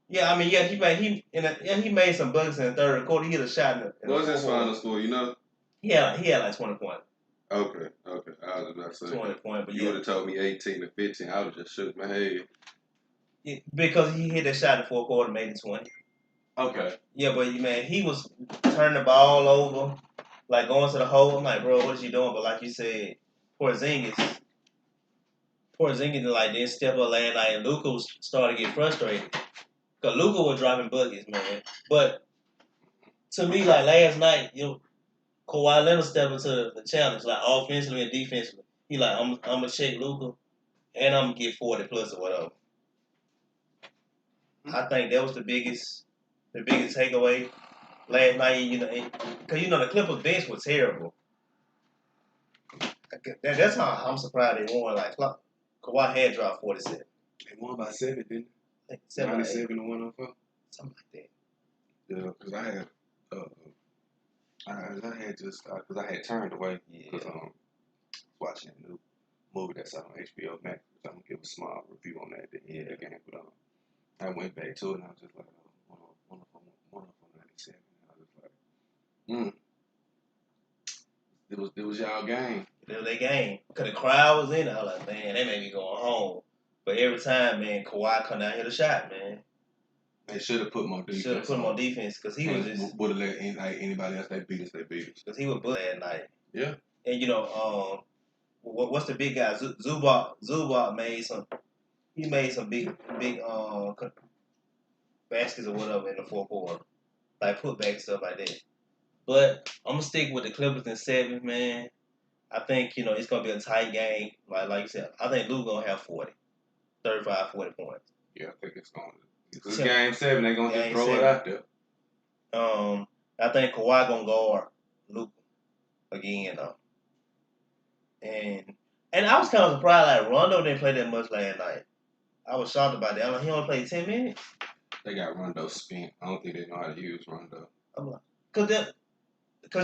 Yeah, I mean, yeah, he made some buckets in the third quarter. He hit a shot in the what was his final score? You know? Yeah, he had like 20 points. Okay. I was about to say 20 points, but you would have told me 18 or 15. I would have just shook my head. Yeah, because he hit that shot in the fourth quarter, made it 20. Okay. Yeah, but man, he was turning the ball over, like going to the hole. I'm like, bro, what is you doing? But like you said, Porzingis like didn't step up last night, and Luka was starting to get frustrated because Luka was dropping buckets, man. But to me, like last night, Kawhi Leonard stepped into the challenge, like offensively and defensively. He like, I'm gonna check Luka, and I'm gonna get 40 plus or whatever. I think that was the biggest takeaway last night. Because the Clippers bench was terrible. That's how I'm surprised they won. Like Kawhi had dropped 47. They won by 7, didn't they? 97 to 104. Something like that. Yeah, because I had turned away because watching a new movie that's out on HBO Max. I'm gonna give a small review on that at the end of the game, but I went back to it and I was just like, one of them 97. I was like, It was y'all game. It was their game. Because the crowd was in it. I was like, man, they made me go home. But every time, man, Kawhi come down, hit a shot, man. They should have put more defense. Should have put more defense because he was just. Would have let anybody else they beat us. Because he was bullied at night. Yeah. And what's the big guy? Zubac made some. He made some big baskets or whatever in the fourth quarter, like putback and stuff like that. But I'm gonna stick with the Clippers in 7, man. I think it's gonna be a tight game. Like you said, I think Luka gonna have 35, 40 points. Yeah, I think it's gonna. It's game 7. They're gonna just throw it out there. I think Kawhi gonna guard Luka again though. And I was kind of surprised like Rondo didn't play that much last night. I was shocked about that. I'm like, he only played 10 minutes. They got Rondo spent. I don't think they know how to use Rondo. I'm like, because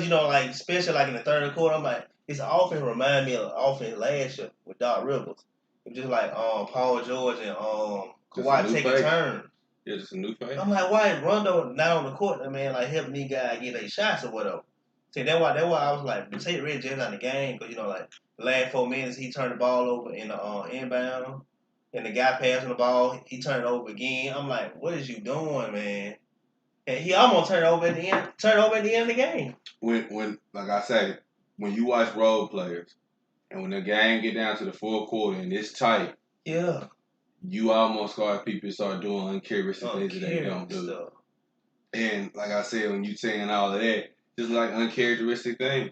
like especially like in the third quarter, I'm like, his offense remind me of the offense last year with Doc Rivers. It was just like Paul George and Kawhi taking turns. Yeah, just a new face. I'm like, why is Rondo not on the court? Man, like helping these guys get their shots or whatever. See, that's why I was like, take Reggie Jackson out of the game because like the last 4 minutes he turned the ball over in the inbound, and the guy passing the ball he turned it over again. I'm like, what is you doing, man? And he almost turned over at the end. Of the game. When like I say, when you watch role players, and when the game get down to the fourth quarter and it's tight, yeah, you almost people start doing uncharacteristic things that they don't do. Stuff. And like I said, when you saying all of that, just like uncharacteristic thing.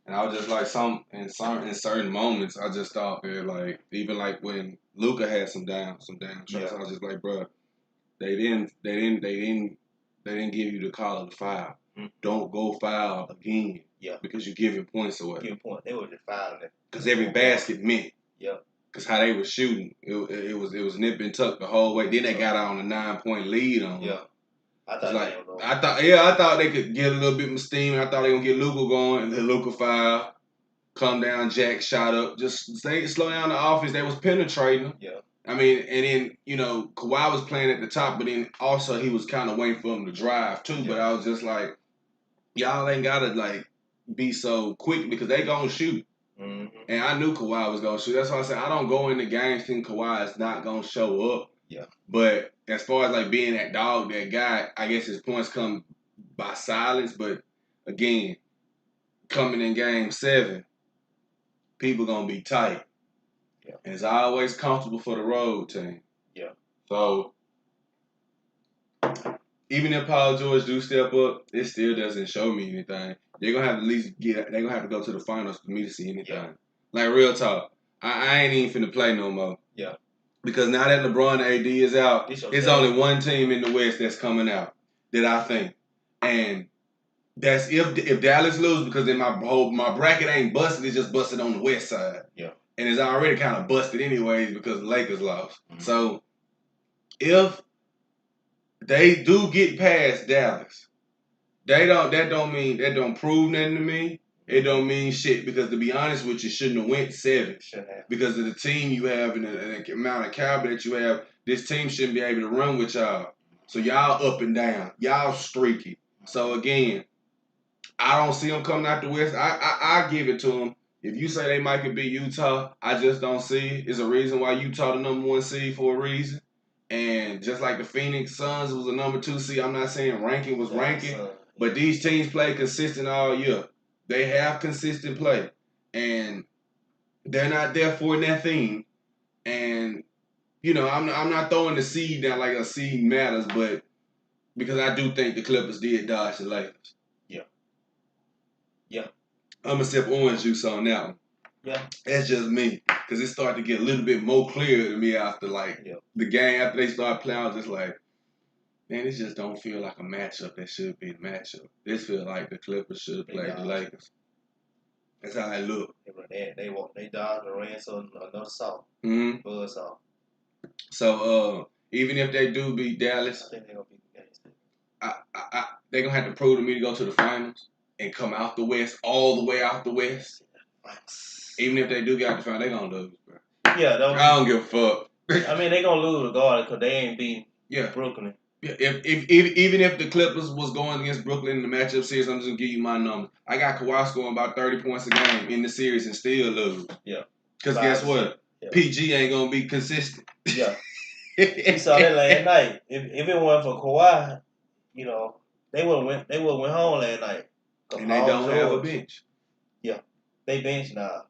And I was just like in certain moments, I just thought that like even like when Luka had some down shots, I was just like, bro, they didn't give you the call of the foul. Mm-hmm. Don't go foul again. Yeah. Because you're giving points away. They were just fouling it. Because every basket meant. Yeah. Because how they were shooting, it was nip and tuck the whole way. Then they got on a 9-point lead on them. Yeah. I thought they could get a little bit more steam. I thought they were gonna get Luka going, and then Luka foul, come down, Jack shot up, just slow down the offense. They was penetrating. Yeah. I mean, and then Kawhi was playing at the top, but then also he was kind of waiting for him to drive too. Yeah. But I was just like, y'all ain't gotta like be so quick because they gonna shoot. Mm-hmm. And I knew Kawhi was gonna shoot. That's why I said I don't go into games thinking Kawhi is not gonna show up. Yeah. But as far as like being that guy, I guess his points come by silence. But again, coming in game 7, people gonna be tight. Yeah. And it's always comfortable for the road team. Yeah. So even if Paul George do step up, it still doesn't show me anything. They're gonna have to they're gonna have to go to the finals for me to see anything. Yeah. Like real talk. I ain't even finna play no more. Yeah. Because now that LeBron AD is out, it's only one team in the West that's coming out that I think. And that's if Dallas lose, because then my bracket ain't busted, it's just busted on the West side. Yeah. and it's already kind of busted anyways because the Lakers lost. So if they do get past Dallas, that don't prove nothing to me. It don't mean shit because to be honest with you, shouldn't have went 7 because of the team you have and the amount of caliber that you have. This team shouldn't be able to run with y'all. So y'all up and down, y'all streaky. So again, I don't see them coming out the West. I give it to them. If you say they might could beat Utah, I just don't see it. It's a reason why Utah the number 1 seed for a reason. And just like the Phoenix Suns was a number 2 seed, I'm not saying ranking was ranking, but these teams play consistent all year. They have consistent play. And they're not there for nothing. And, you know, I'm not throwing the seed down like a seed matters, but because I do think the Clippers did dodge the Lakers. Yeah. I'm going to sip orange juice on that one. Yeah. That's just me. Because it started to get a little bit more clear to me after, the game. After they started playing, I was just like, man, this just don't feel like a matchup that should be the matchup. This feels like the Clippers should have played the Lakers. That's how it look. They dodged and ran so another salt. Buzz off. So, even if they do beat Dallas, I think they're going to beat the Games. they're going to have to prove to me to go to the finals and come out the West, all the way out the West. Even if they do get out the finals, they're going to lose, bro. Yeah, I don't give a fuck. I mean, they're going to lose regardless because they ain't beating Brooklyn. Yeah, even if the Clippers was going against Brooklyn in the matchup series, I'm just going to give you my number. I got Kawhi scoring about 30 points a game in the series and still lose. Yeah. Because guess what? Yeah. PG ain't going to be consistent. Yeah. You saw that last night. If it wasn't for Kawhi, you know, they would went home last night. And they don't have a bench. Yeah. They bench now.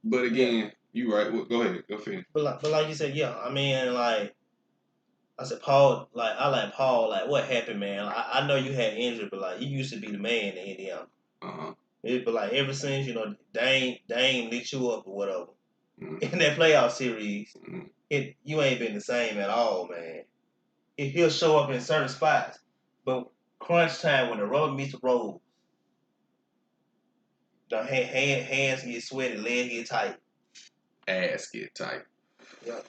But again, you right. Well, go ahead. Go finish. But like you said, yeah. I mean, like I said, Paul. Like I like Paul. Like what happened, man? I know you had injury, but like you used to be the man in Indiana. But like ever since Dame lit you up or whatever in that playoff series, you ain't been the same at all, man. He'll show up in certain spots, but crunch time when the rubber meets the road, the hands get sweaty, legs get tight, ass get tight. Yeah,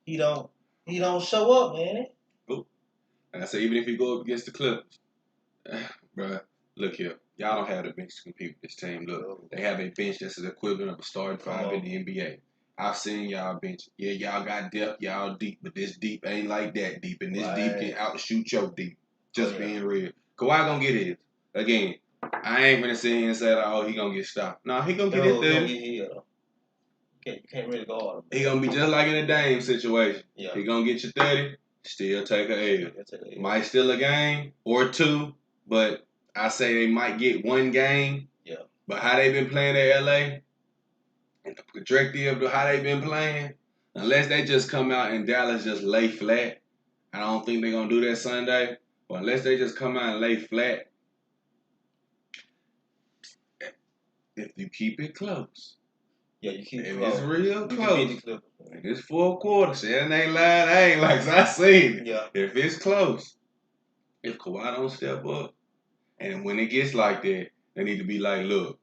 he don't show up, man. Ooh. And I say even if you go up against the Clippers, bruh, look here. Y'all don't have the bench to compete with this team. Look, they have a bench that's the equivalent of a starting 5 in the NBA. I've seen y'all bench. Yeah, y'all got depth, y'all deep, but this deep ain't like that deep, and this deep can outshoot your deep. Just being real. Kawhi gonna get his. Again, I ain't gonna sit here and say, oh, he gonna get stopped. No, he gonna get his 30. You can't really go on him. He gonna be just like in a Dame situation. Yeah. He gonna get you 30, still take a L. Might steal a game or 2, but I say they might get 1 game. Yeah. But how they been playing at LA and the trajectory of how they been playing, unless they just come out and Dallas just lay flat, I don't think they're gonna do that Sunday. But unless they just come out and lay flat, if you keep it close. Yeah, you keep it close. It's real you close. And it's 4 quarters. It ain't lying. I ain't like I seen it. Yeah. If it's close, if Kawhi don't step up, and when it gets like that, they need to be like, look,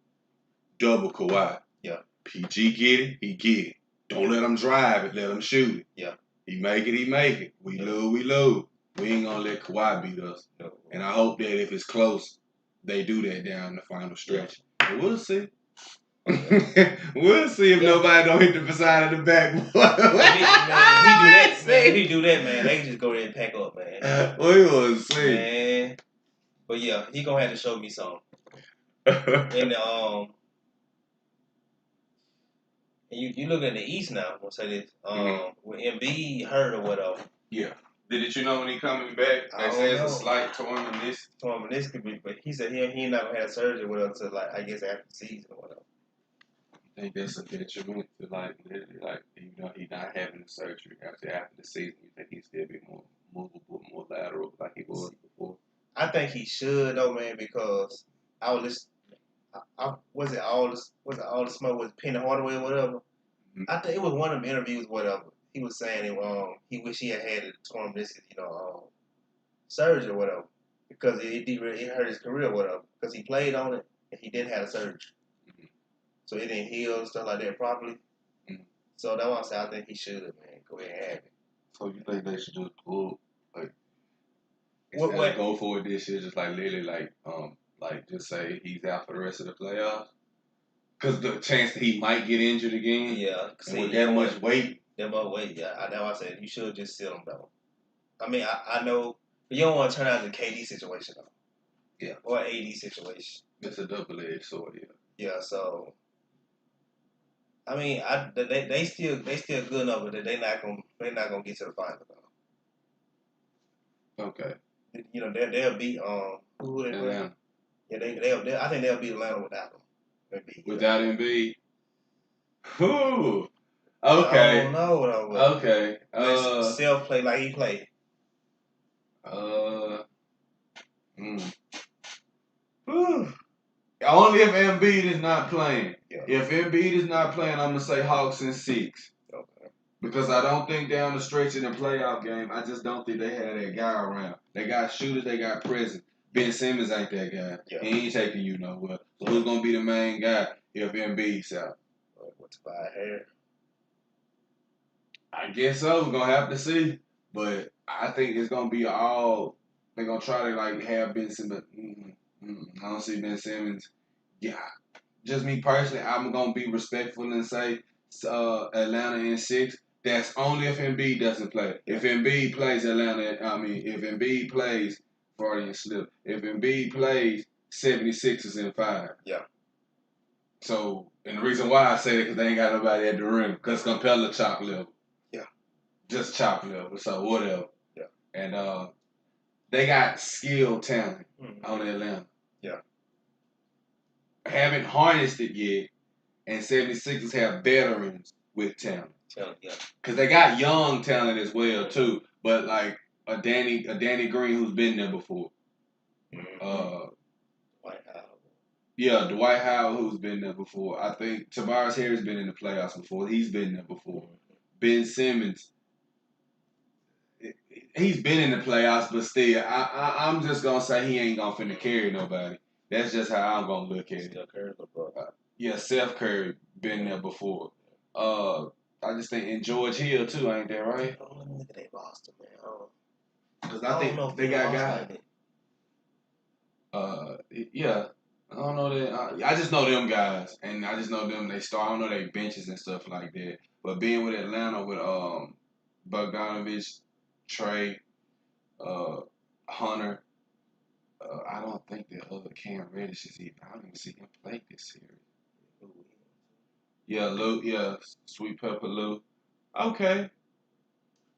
double Kawhi. Yeah. PG get it, he get it. Don't let him drive it, let him shoot it. Yeah. He make it. We lose. We ain't gonna let Kawhi beat us. No. And I hope that if it's close, they do that down the final stretch. Yeah. And we'll see. We'll see if nobody don't hit the side of the backboard. He do that, man. They can just go there and pack up, man. We will see. Man. But yeah, he gonna have to show me something. And you look at the East now. I'm gonna say this. With Embiid hurt or whatever. Yeah. Did you know when he coming back? They say it's a slight torn meniscus. But he said he not gonna have surgery with us until I guess after the season or whatever. I think that's a detriment to even though he's not having the surgery after the season, you think he'd still be more movable, more lateral like he was before? I think he should though, man, because I was listening. Was it all the smoke with Penny Hardaway or whatever? Mm-hmm. I think it was one of them interviews, whatever. He was saying he wished he had a torn meniscus, surgery or whatever, because it hurt his career or whatever, because he played on it. and he didn't have a surgery, so it didn't heal and stuff like that properly. So that's why I say I think he should, man, go ahead and have it. So you think they should just pull like instead of go for it this year, just like literally like just say he's out for the rest of the playoffs? Because the chance that he might get injured again. Yeah. And with that much weight. That much weight, yeah. I know I said you should just sit him though. I mean, I know, but you don't want to turn out the KD situation though. Yeah. Or AD situation. It's a double-edged sword, yeah. Yeah, so I mean, they still good enough, but they're not gonna get to the final though. Okay. You know they'll beat who they play? Yeah, they I think they'll beat Atlanta without them. Without Embiid. Whoo. Okay. I don't know what I would. Okay. Self play like he played. Only if Embiid is not playing. Yeah. If Embiid is not playing, I'm gonna say Hawks in 6. Okay. Because I don't think down the stretch in the playoff game, I just don't think they had that guy around. They got shooters, they got presence. Ben Simmons ain't that guy. Yeah. He ain't taking you nowhere. So who's gonna be the main guy if Embiid's out? What's by hair? I guess so. We're gonna have to see. But I think it's gonna be all. They're gonna try to like have Ben Simmons. I don't see Ben Simmons. Yeah, just me personally, I'm gonna be respectful and say Atlanta in 6. That's only if Embiid doesn't play. If Embiid plays Atlanta, if Embiid plays Freudian slip. If Embiid plays 76ers in 5. Yeah. So, and the reason why I say that because they ain't got nobody at the rim because Capella chop level. Yeah. Just chop level. So whatever. Yeah. And they got skilled talent on Atlanta. Yeah. Haven't harnessed it yet, and 76ers have veterans with talent. Yeah. Because they got young talent as well too, but like a Danny Green who's been there before. Dwight Howard. Yeah, Dwight Howard who's been there before. I think Tobias Harris been in the playoffs before. He's been there before. Ben Simmons. He's been in the playoffs, but still, I'm just gonna say he ain't gonna finna carry nobody. That's just how I'm gonna look at it. Steph Curry, LeBron. Yeah, Steph Curry been there before. I just think in George Hill too, ain't that right? Oh, let me look at that roster, man. Because I think they got guys. Yeah, I don't know that. I just know them guys, and I just know them. They start. I don't know they benches and stuff like that. But being with Atlanta with Bogdanovich, Trey, Hunter. I don't think the other Cam Reddish is even. I don't even see him play this series. Yeah, Lou. Yeah, Sweet Pepper Lou. Okay,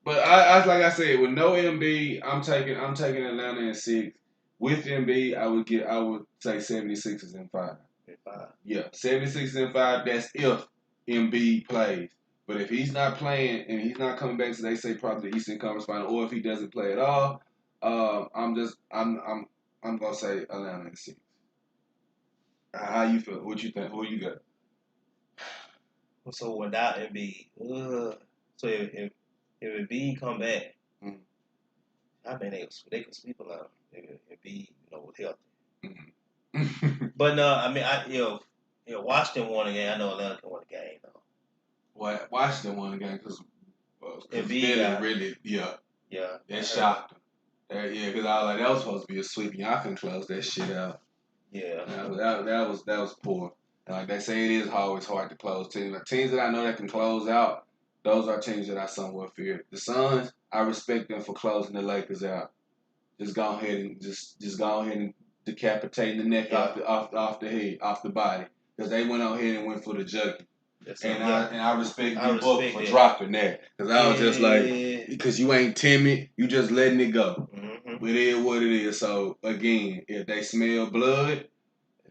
but I like I said, with no MB, I'm taking Atlanta in 6. With MB, I would say 76ers in 5. Yeah, 76ers in 5. That's if MB plays. But if he's not playing and he's not coming back, so they say probably the Eastern Conference Final, or if he doesn't play at all, I'm gonna say Atlanta in 6. How you feel? What you think? Who you got? So without Embiid, so if Embiid come back, I mean they could sweep a lot. If Embiid was healthy. But no, I mean Washington won a game. I know Atlanta can win a game though. Well, Washington won a game because Embiid really yeah that shocked them. Yeah, because I was like that was supposed to be a sweep. Y'all can close that shit out. Yeah, that was poor. And like they say, it is always hard to close teams. Like teams that I know that can close out, those are teams that I somewhat fear. The Suns, I respect them for closing the Lakers out. Just go ahead and just go ahead and decapitating the neck off the head, off the body, because they went on ahead and went for the jugular. And I respect you both for dropping that, because I was just like, because you ain't timid, you just letting it go. But it is what it is. So again, if they smell blood.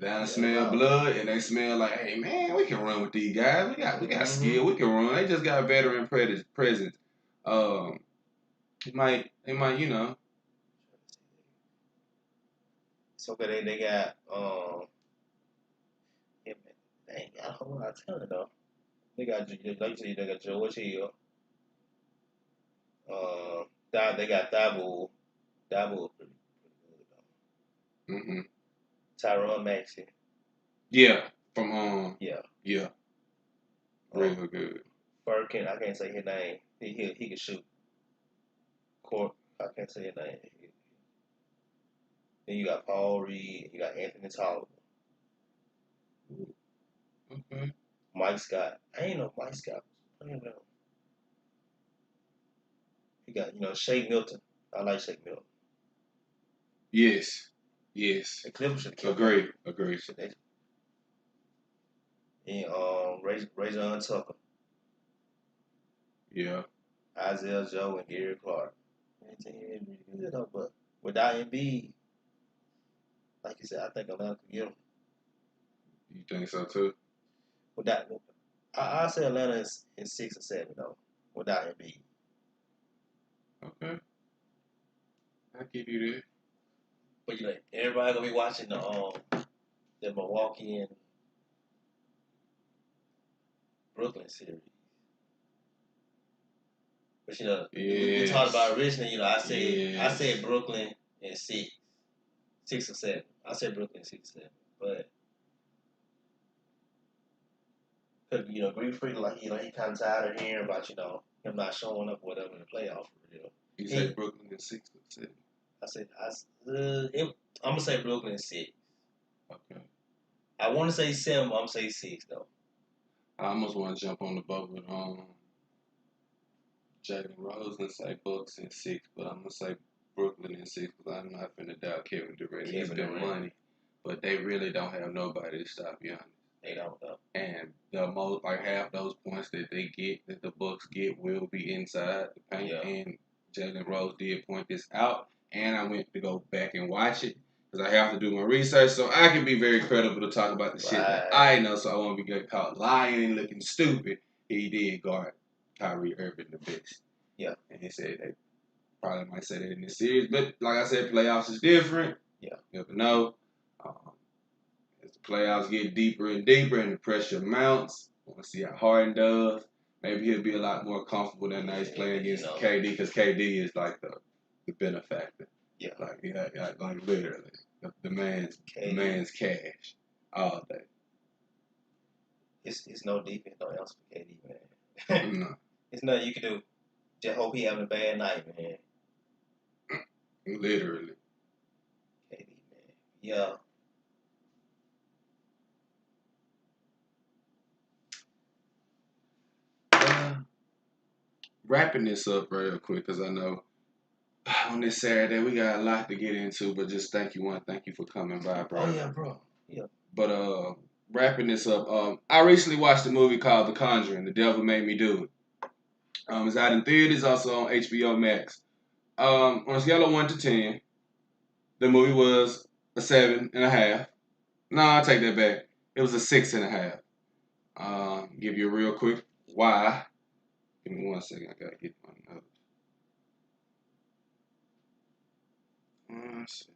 They smell blood and they smell like, hey man, we can run with these guys. We got skill. We can run. They just got veteran presence. It might, So they got they ain't got a whole lot of talent though. They got like you said, they got George Hill. They got Thibault. Thibault pretty good though. Tyrone Maxey. Yeah, from Yeah. Real good. Birkin, I can't say his name. He can shoot. Court, I can't say his name. Then you got Paul Reed. You got Anthony Tolliver. Okay. Mike Scott. I ain't know Mike Scott. I don't know. You got Shea Milton. I like Shea Milton. Yes. The Clippers should kill Agree. And Rajon Tucker. Yeah. Isaiah Joe and Gary Clark. Really good though, but without Embiid, like you said, I think Atlanta could get him. You think so too? I say Atlanta is 6 or 7 though, without Embiid. Okay. I'll give you that. But everybody gonna be watching the Milwaukee and Brooklyn series. But we talked about originally. I said Brooklyn in 6 or 7. I said Brooklyn 6 or 7, but. Cause Green Free he kind of tired of hearing about him not showing up or whatever in the playoffs for real. You said Brooklyn in 6 or 7. I'm gonna say Brooklyn in 6. Okay. I want to say 7, but I'm gonna say 6 though. I almost want to jump on the boat with Jalen Rose and say Bucks in 6, but I'm gonna say Brooklyn in 6 because I'm not finna doubt Kevin Durant. He's got money, but they really don't have nobody to stop Giannis. They don't though. And the most half those points that they get, that the Bucks get, will be inside the paint. Yeah. And Jalen Rose did point this out, and I went to go back and watch it because I have to do my research so I can be very credible to talk about the shit that I know. So I won't be getting caught lying and looking stupid. He did guard Kyrie Irving the best. Yeah. And he said they probably might say that in this series, but like I said, playoffs is different. Yeah. You never know. As the playoffs get deeper and deeper and the pressure mounts, I want to see how Harden does. Maybe he'll be a lot more comfortable that night playing against KD because KD is like the benefactor. Yeah. Like literally, the man's cash all day. It's no defense, no else for KD, man. No. It's nothing you can do. Just hope he having a bad night, man. Literally. KD, man. Yeah. Wrapping this up real quick because I know on this Saturday we got a lot to get into, but just thank you for coming by, bro. Oh yeah, bro. Yeah. But wrapping this up, I recently watched a movie called The Conjuring. The Devil Made Me Do It. It's out in theaters, also on HBO Max. On a scale of 1 to 10, the movie was a 7.5. No, I take that back. It was a 6.5. Give you a real quick why. Give me 1 second. I gotta get my notes. 1 second.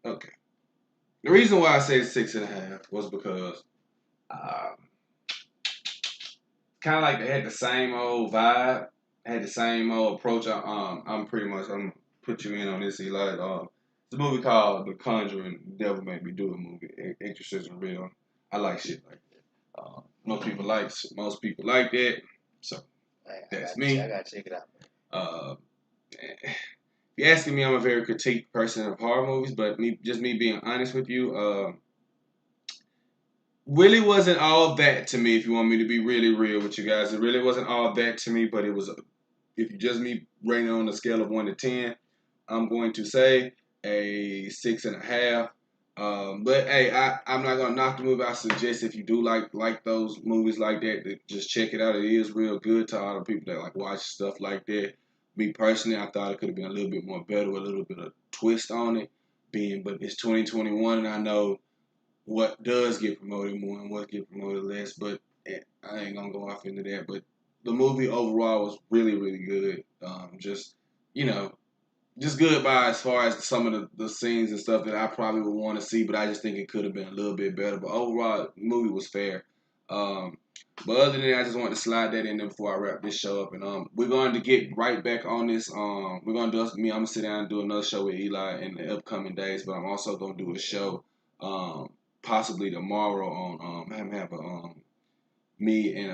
Okay. The reason why I say 6.5 was because kind of like they had the same old vibe, had the same old approach. I'm gonna put you in on this, Eli. It's a movie called The Conjuring. The Devil Made Me Do It movie. Exorcism real. I like shit like that. Most people like that. So that's me. I gotta check it out. If you're asking me, I'm a very critique person of horror movies, but me being honest with you, really wasn't all that to me. If you want me to be really real with you guys, it really wasn't all that to me. But it was, if you just me rating on a scale of 1 to 10, I'm going to say a 6.5. But hey, I'm not gonna knock the movie. I suggest if you do like those movies like that, just check it out. It is real good to all the people that like watch stuff like that. Me personally, I thought it could have been a little bit more better, with a little bit of twist on it. But it's 2021, and I know what does get promoted more and what get promoted less. But I ain't gonna go off into that. But the movie overall was really, really good. Just good by as far as some of the scenes and stuff that I probably would want to see, but I just think it could have been a little bit better. But overall, the movie was fair. But other than that, I just wanted to slide that in there before I wrap this show up. And we're going to get right back on this. We're going to do me. I'm gonna sit down and do another show with Eli in the upcoming days. But I'm also going to do a show, possibly tomorrow on. I have me and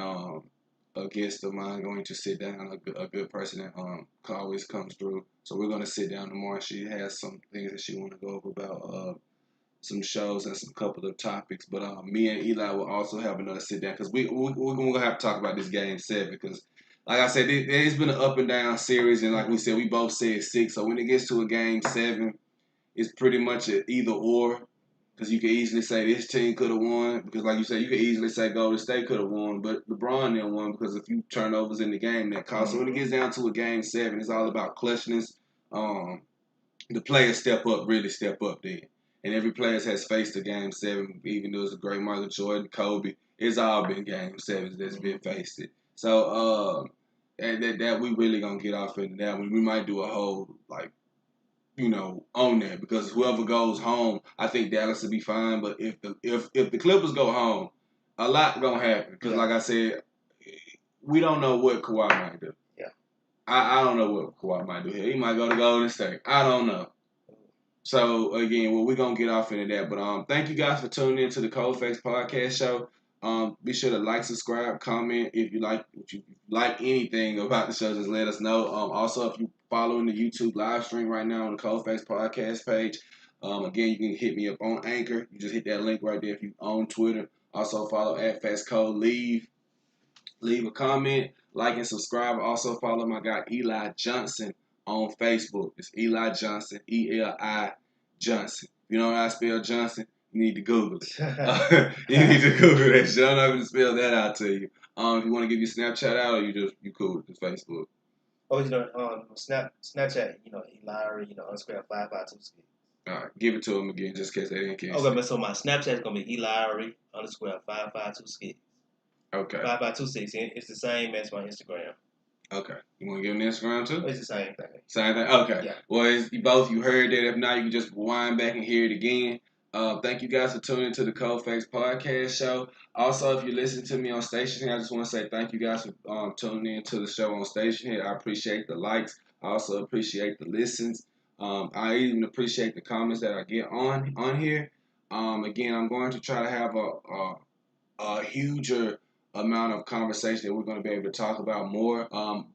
a guest of mine going to sit down. A good person that always comes through. So we're going to sit down tomorrow. She has some things that she want to go over about. Some shows and some couple of topics, but me and Eli will also have another sit down because we're gonna have to talk about this game 7 because, like I said, it's been an up and down series, and like we said, we both said 6. So when it gets to a game 7, it's pretty much an either or because you can easily say this team could have won because, like you said, you could easily say Golden State could have won, but LeBron didn't won because a few turnovers in the game that cost. So when it gets down to a game 7, it's all about clutchness. The players really step up then. And every player has faced a game 7, even though it's a great Michael Jordan, Kobe. It's all been game 7s that's been faced it. So and that we really gonna get off into that one. We might do a whole on that because whoever goes home, I think Dallas will be fine. But if the Clippers go home, a lot gonna happen because like I said, we don't know what Kawhi might do. Yeah, I don't know what Kawhi might do here. He might go to Golden State. I don't know. So again, we're gonna get off into that. But thank you guys for tuning in to the Cold Factz Podcast Show. Be sure to like, subscribe, comment if you like anything about the show. Just let us know. Also, if you following the YouTube live stream right now on the Cold Factz Podcast page, again you can hit me up on Anchor. You just hit that link right there. If you on Twitter, also follow @FactzCode. Leave a comment, like and subscribe. Also follow my guy Eli Johnson on Facebook. It's Eli Johnson, Eli Johnson. If you don't know how to spell Johnson, you need to Google it. You need to Google that shit. I'm not going to spell that out to you. If you want to give your Snapchat out, or you cool with just Facebook. Oh, Snapchat, Eli, _ 552. All right, give it to him again, just in case they didn't catch. Okay, so my Snapchat is gonna be Eli _ 552. Okay. 5526. It's the same as my Instagram. Okay. You want to give him the Instagram too? It's the same thing. Same thing? Okay. Yeah. Well, you heard that. If not, you can just rewind back and hear it again. Thank you guys for tuning into the Cold Factz Podcast Show. Also, if you listen to me on Station here, I just want to say thank you guys for tuning in to the show on Station here. I appreciate the likes. I also appreciate the listens. I even appreciate the comments that I get on here. Again, I'm going to try to have a huger amount of conversation that we're going to be able to talk about more.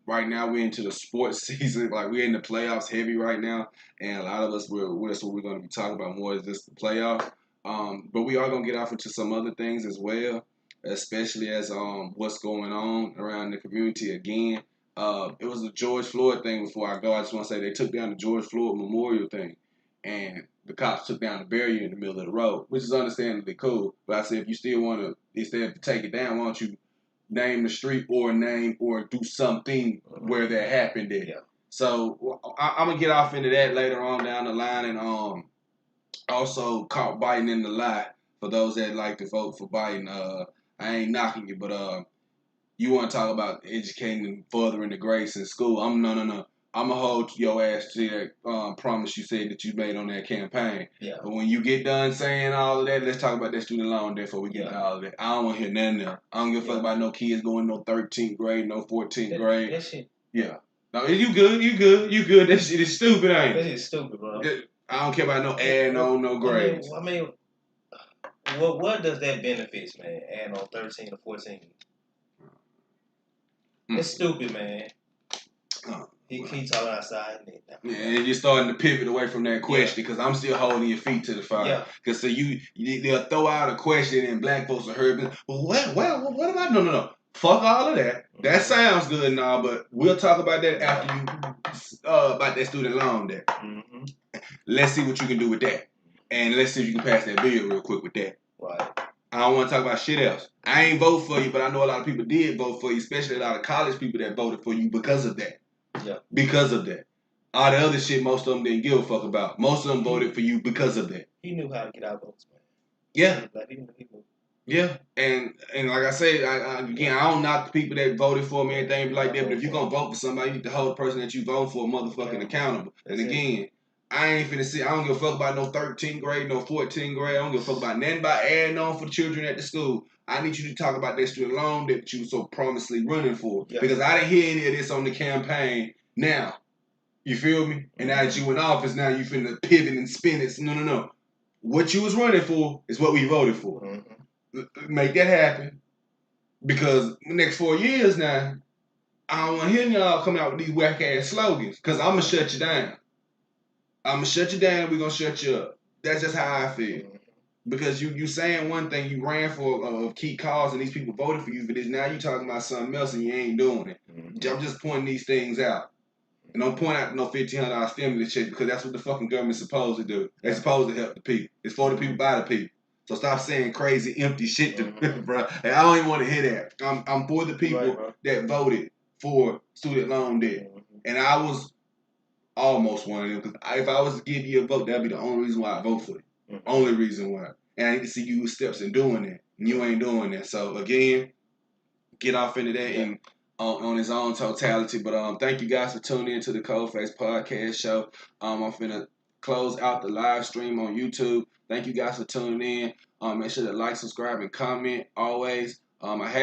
Right now, we're into the sports season. Like, we're in the playoffs heavy right now, and a lot of us, that's what we're going to be talking about more is just the playoff. But we are going to get off into some other things as well, especially as what's going on around the community again. It was a George Floyd thing before I go. I just want to say they took down the George Floyd Memorial thing, and the cops took down the barrier in the middle of the road, which is understandably cool. But I said, if you still want to, instead of take it down, why don't you name the street or do something where that happened there? Yeah. So I'm going to get off into that later on down the line, and also caught Biden in the lie for those that like to vote for Biden. I ain't knocking you, but you want to talk about educating and furthering the grades in school. No. I'm going to hold your ass to that promise you said that you made on that campaign. Yeah. But when you get done saying all of that, let's talk about that student loan debt before we get to all of that. I don't want to hear nothing else. I don't give a fuck about no kids going no 13th grade, no 14th grade. That shit. Yeah. No, you good. That shit is stupid, ain't it? That shit is stupid, bro. I don't care about no adding on no grades. What does that benefit, man? Adding on 13 or 14? It's stupid, man. He keeps talking outside. Yeah, and you're starting to pivot away from that question because I'm still holding your feet to the fire. Because so they'll throw out a question and black folks will hear it. Well, what about? No. Fuck all of that. That sounds good and all, but we'll talk about that after you about that student loan debt. Mm-hmm. Let's see what you can do with that, and let's see if you can pass that bill real quick with that. Right. I don't want to talk about shit else. I ain't vote for you, but I know a lot of people did vote for you, especially a lot of college people that voted for you because of that. Yeah. Because of that. All the other shit, most of them didn't give a fuck about. Most of them voted for you because of that. He knew how to get our votes, man. Yeah. Yeah. And like I said, I don't knock the people that voted for me and anything like that, but if you're going to vote for somebody, you need to hold the person that you vote for motherfucking accountable. And again, I ain't finna see. I don't give a fuck about no 13th grade, no 14th grade. I don't give a fuck about nothing about adding on for the children at the school. I need you to talk about that student loan that you so promisely running for. Yeah. Because I didn't hear any of this on the campaign. Now, you feel me? And now that you in office, now you finna pivot and spin it. No. What you was running for is what we voted for. Mm-hmm. Make that happen. Because the next 4 years now, I don't want to hear y'all coming out with these whack-ass slogans. Because I'm going to shut you down. I'm going to shut you down and we're going to shut you up. That's just how I feel. Because you saying one thing, you ran for key cause and these people voted for you for this. Now you talking about something else and you ain't doing it. Mm-hmm. I'm just pointing these things out. And don't point out no $1,500 stimulus check because that's what the fucking government's supposed to do. They're supposed to help the people. It's for the people, by the people. So stop saying crazy, empty shit to me, bro. And I don't even want to hear that. I'm for the people that voted for student loan debt. And I was almost one of them because if I was to give you a vote, that'd be the only reason why I vote for you. Only reason why. And I need to see you steps in doing that. And you ain't doing that. So again, get off into that and on his own totality. But thank you guys for tuning in to the Cold Face Podcast Show. I'm finna close out the live stream on YouTube. Thank you guys for tuning in. Make sure to like, subscribe, and comment always. I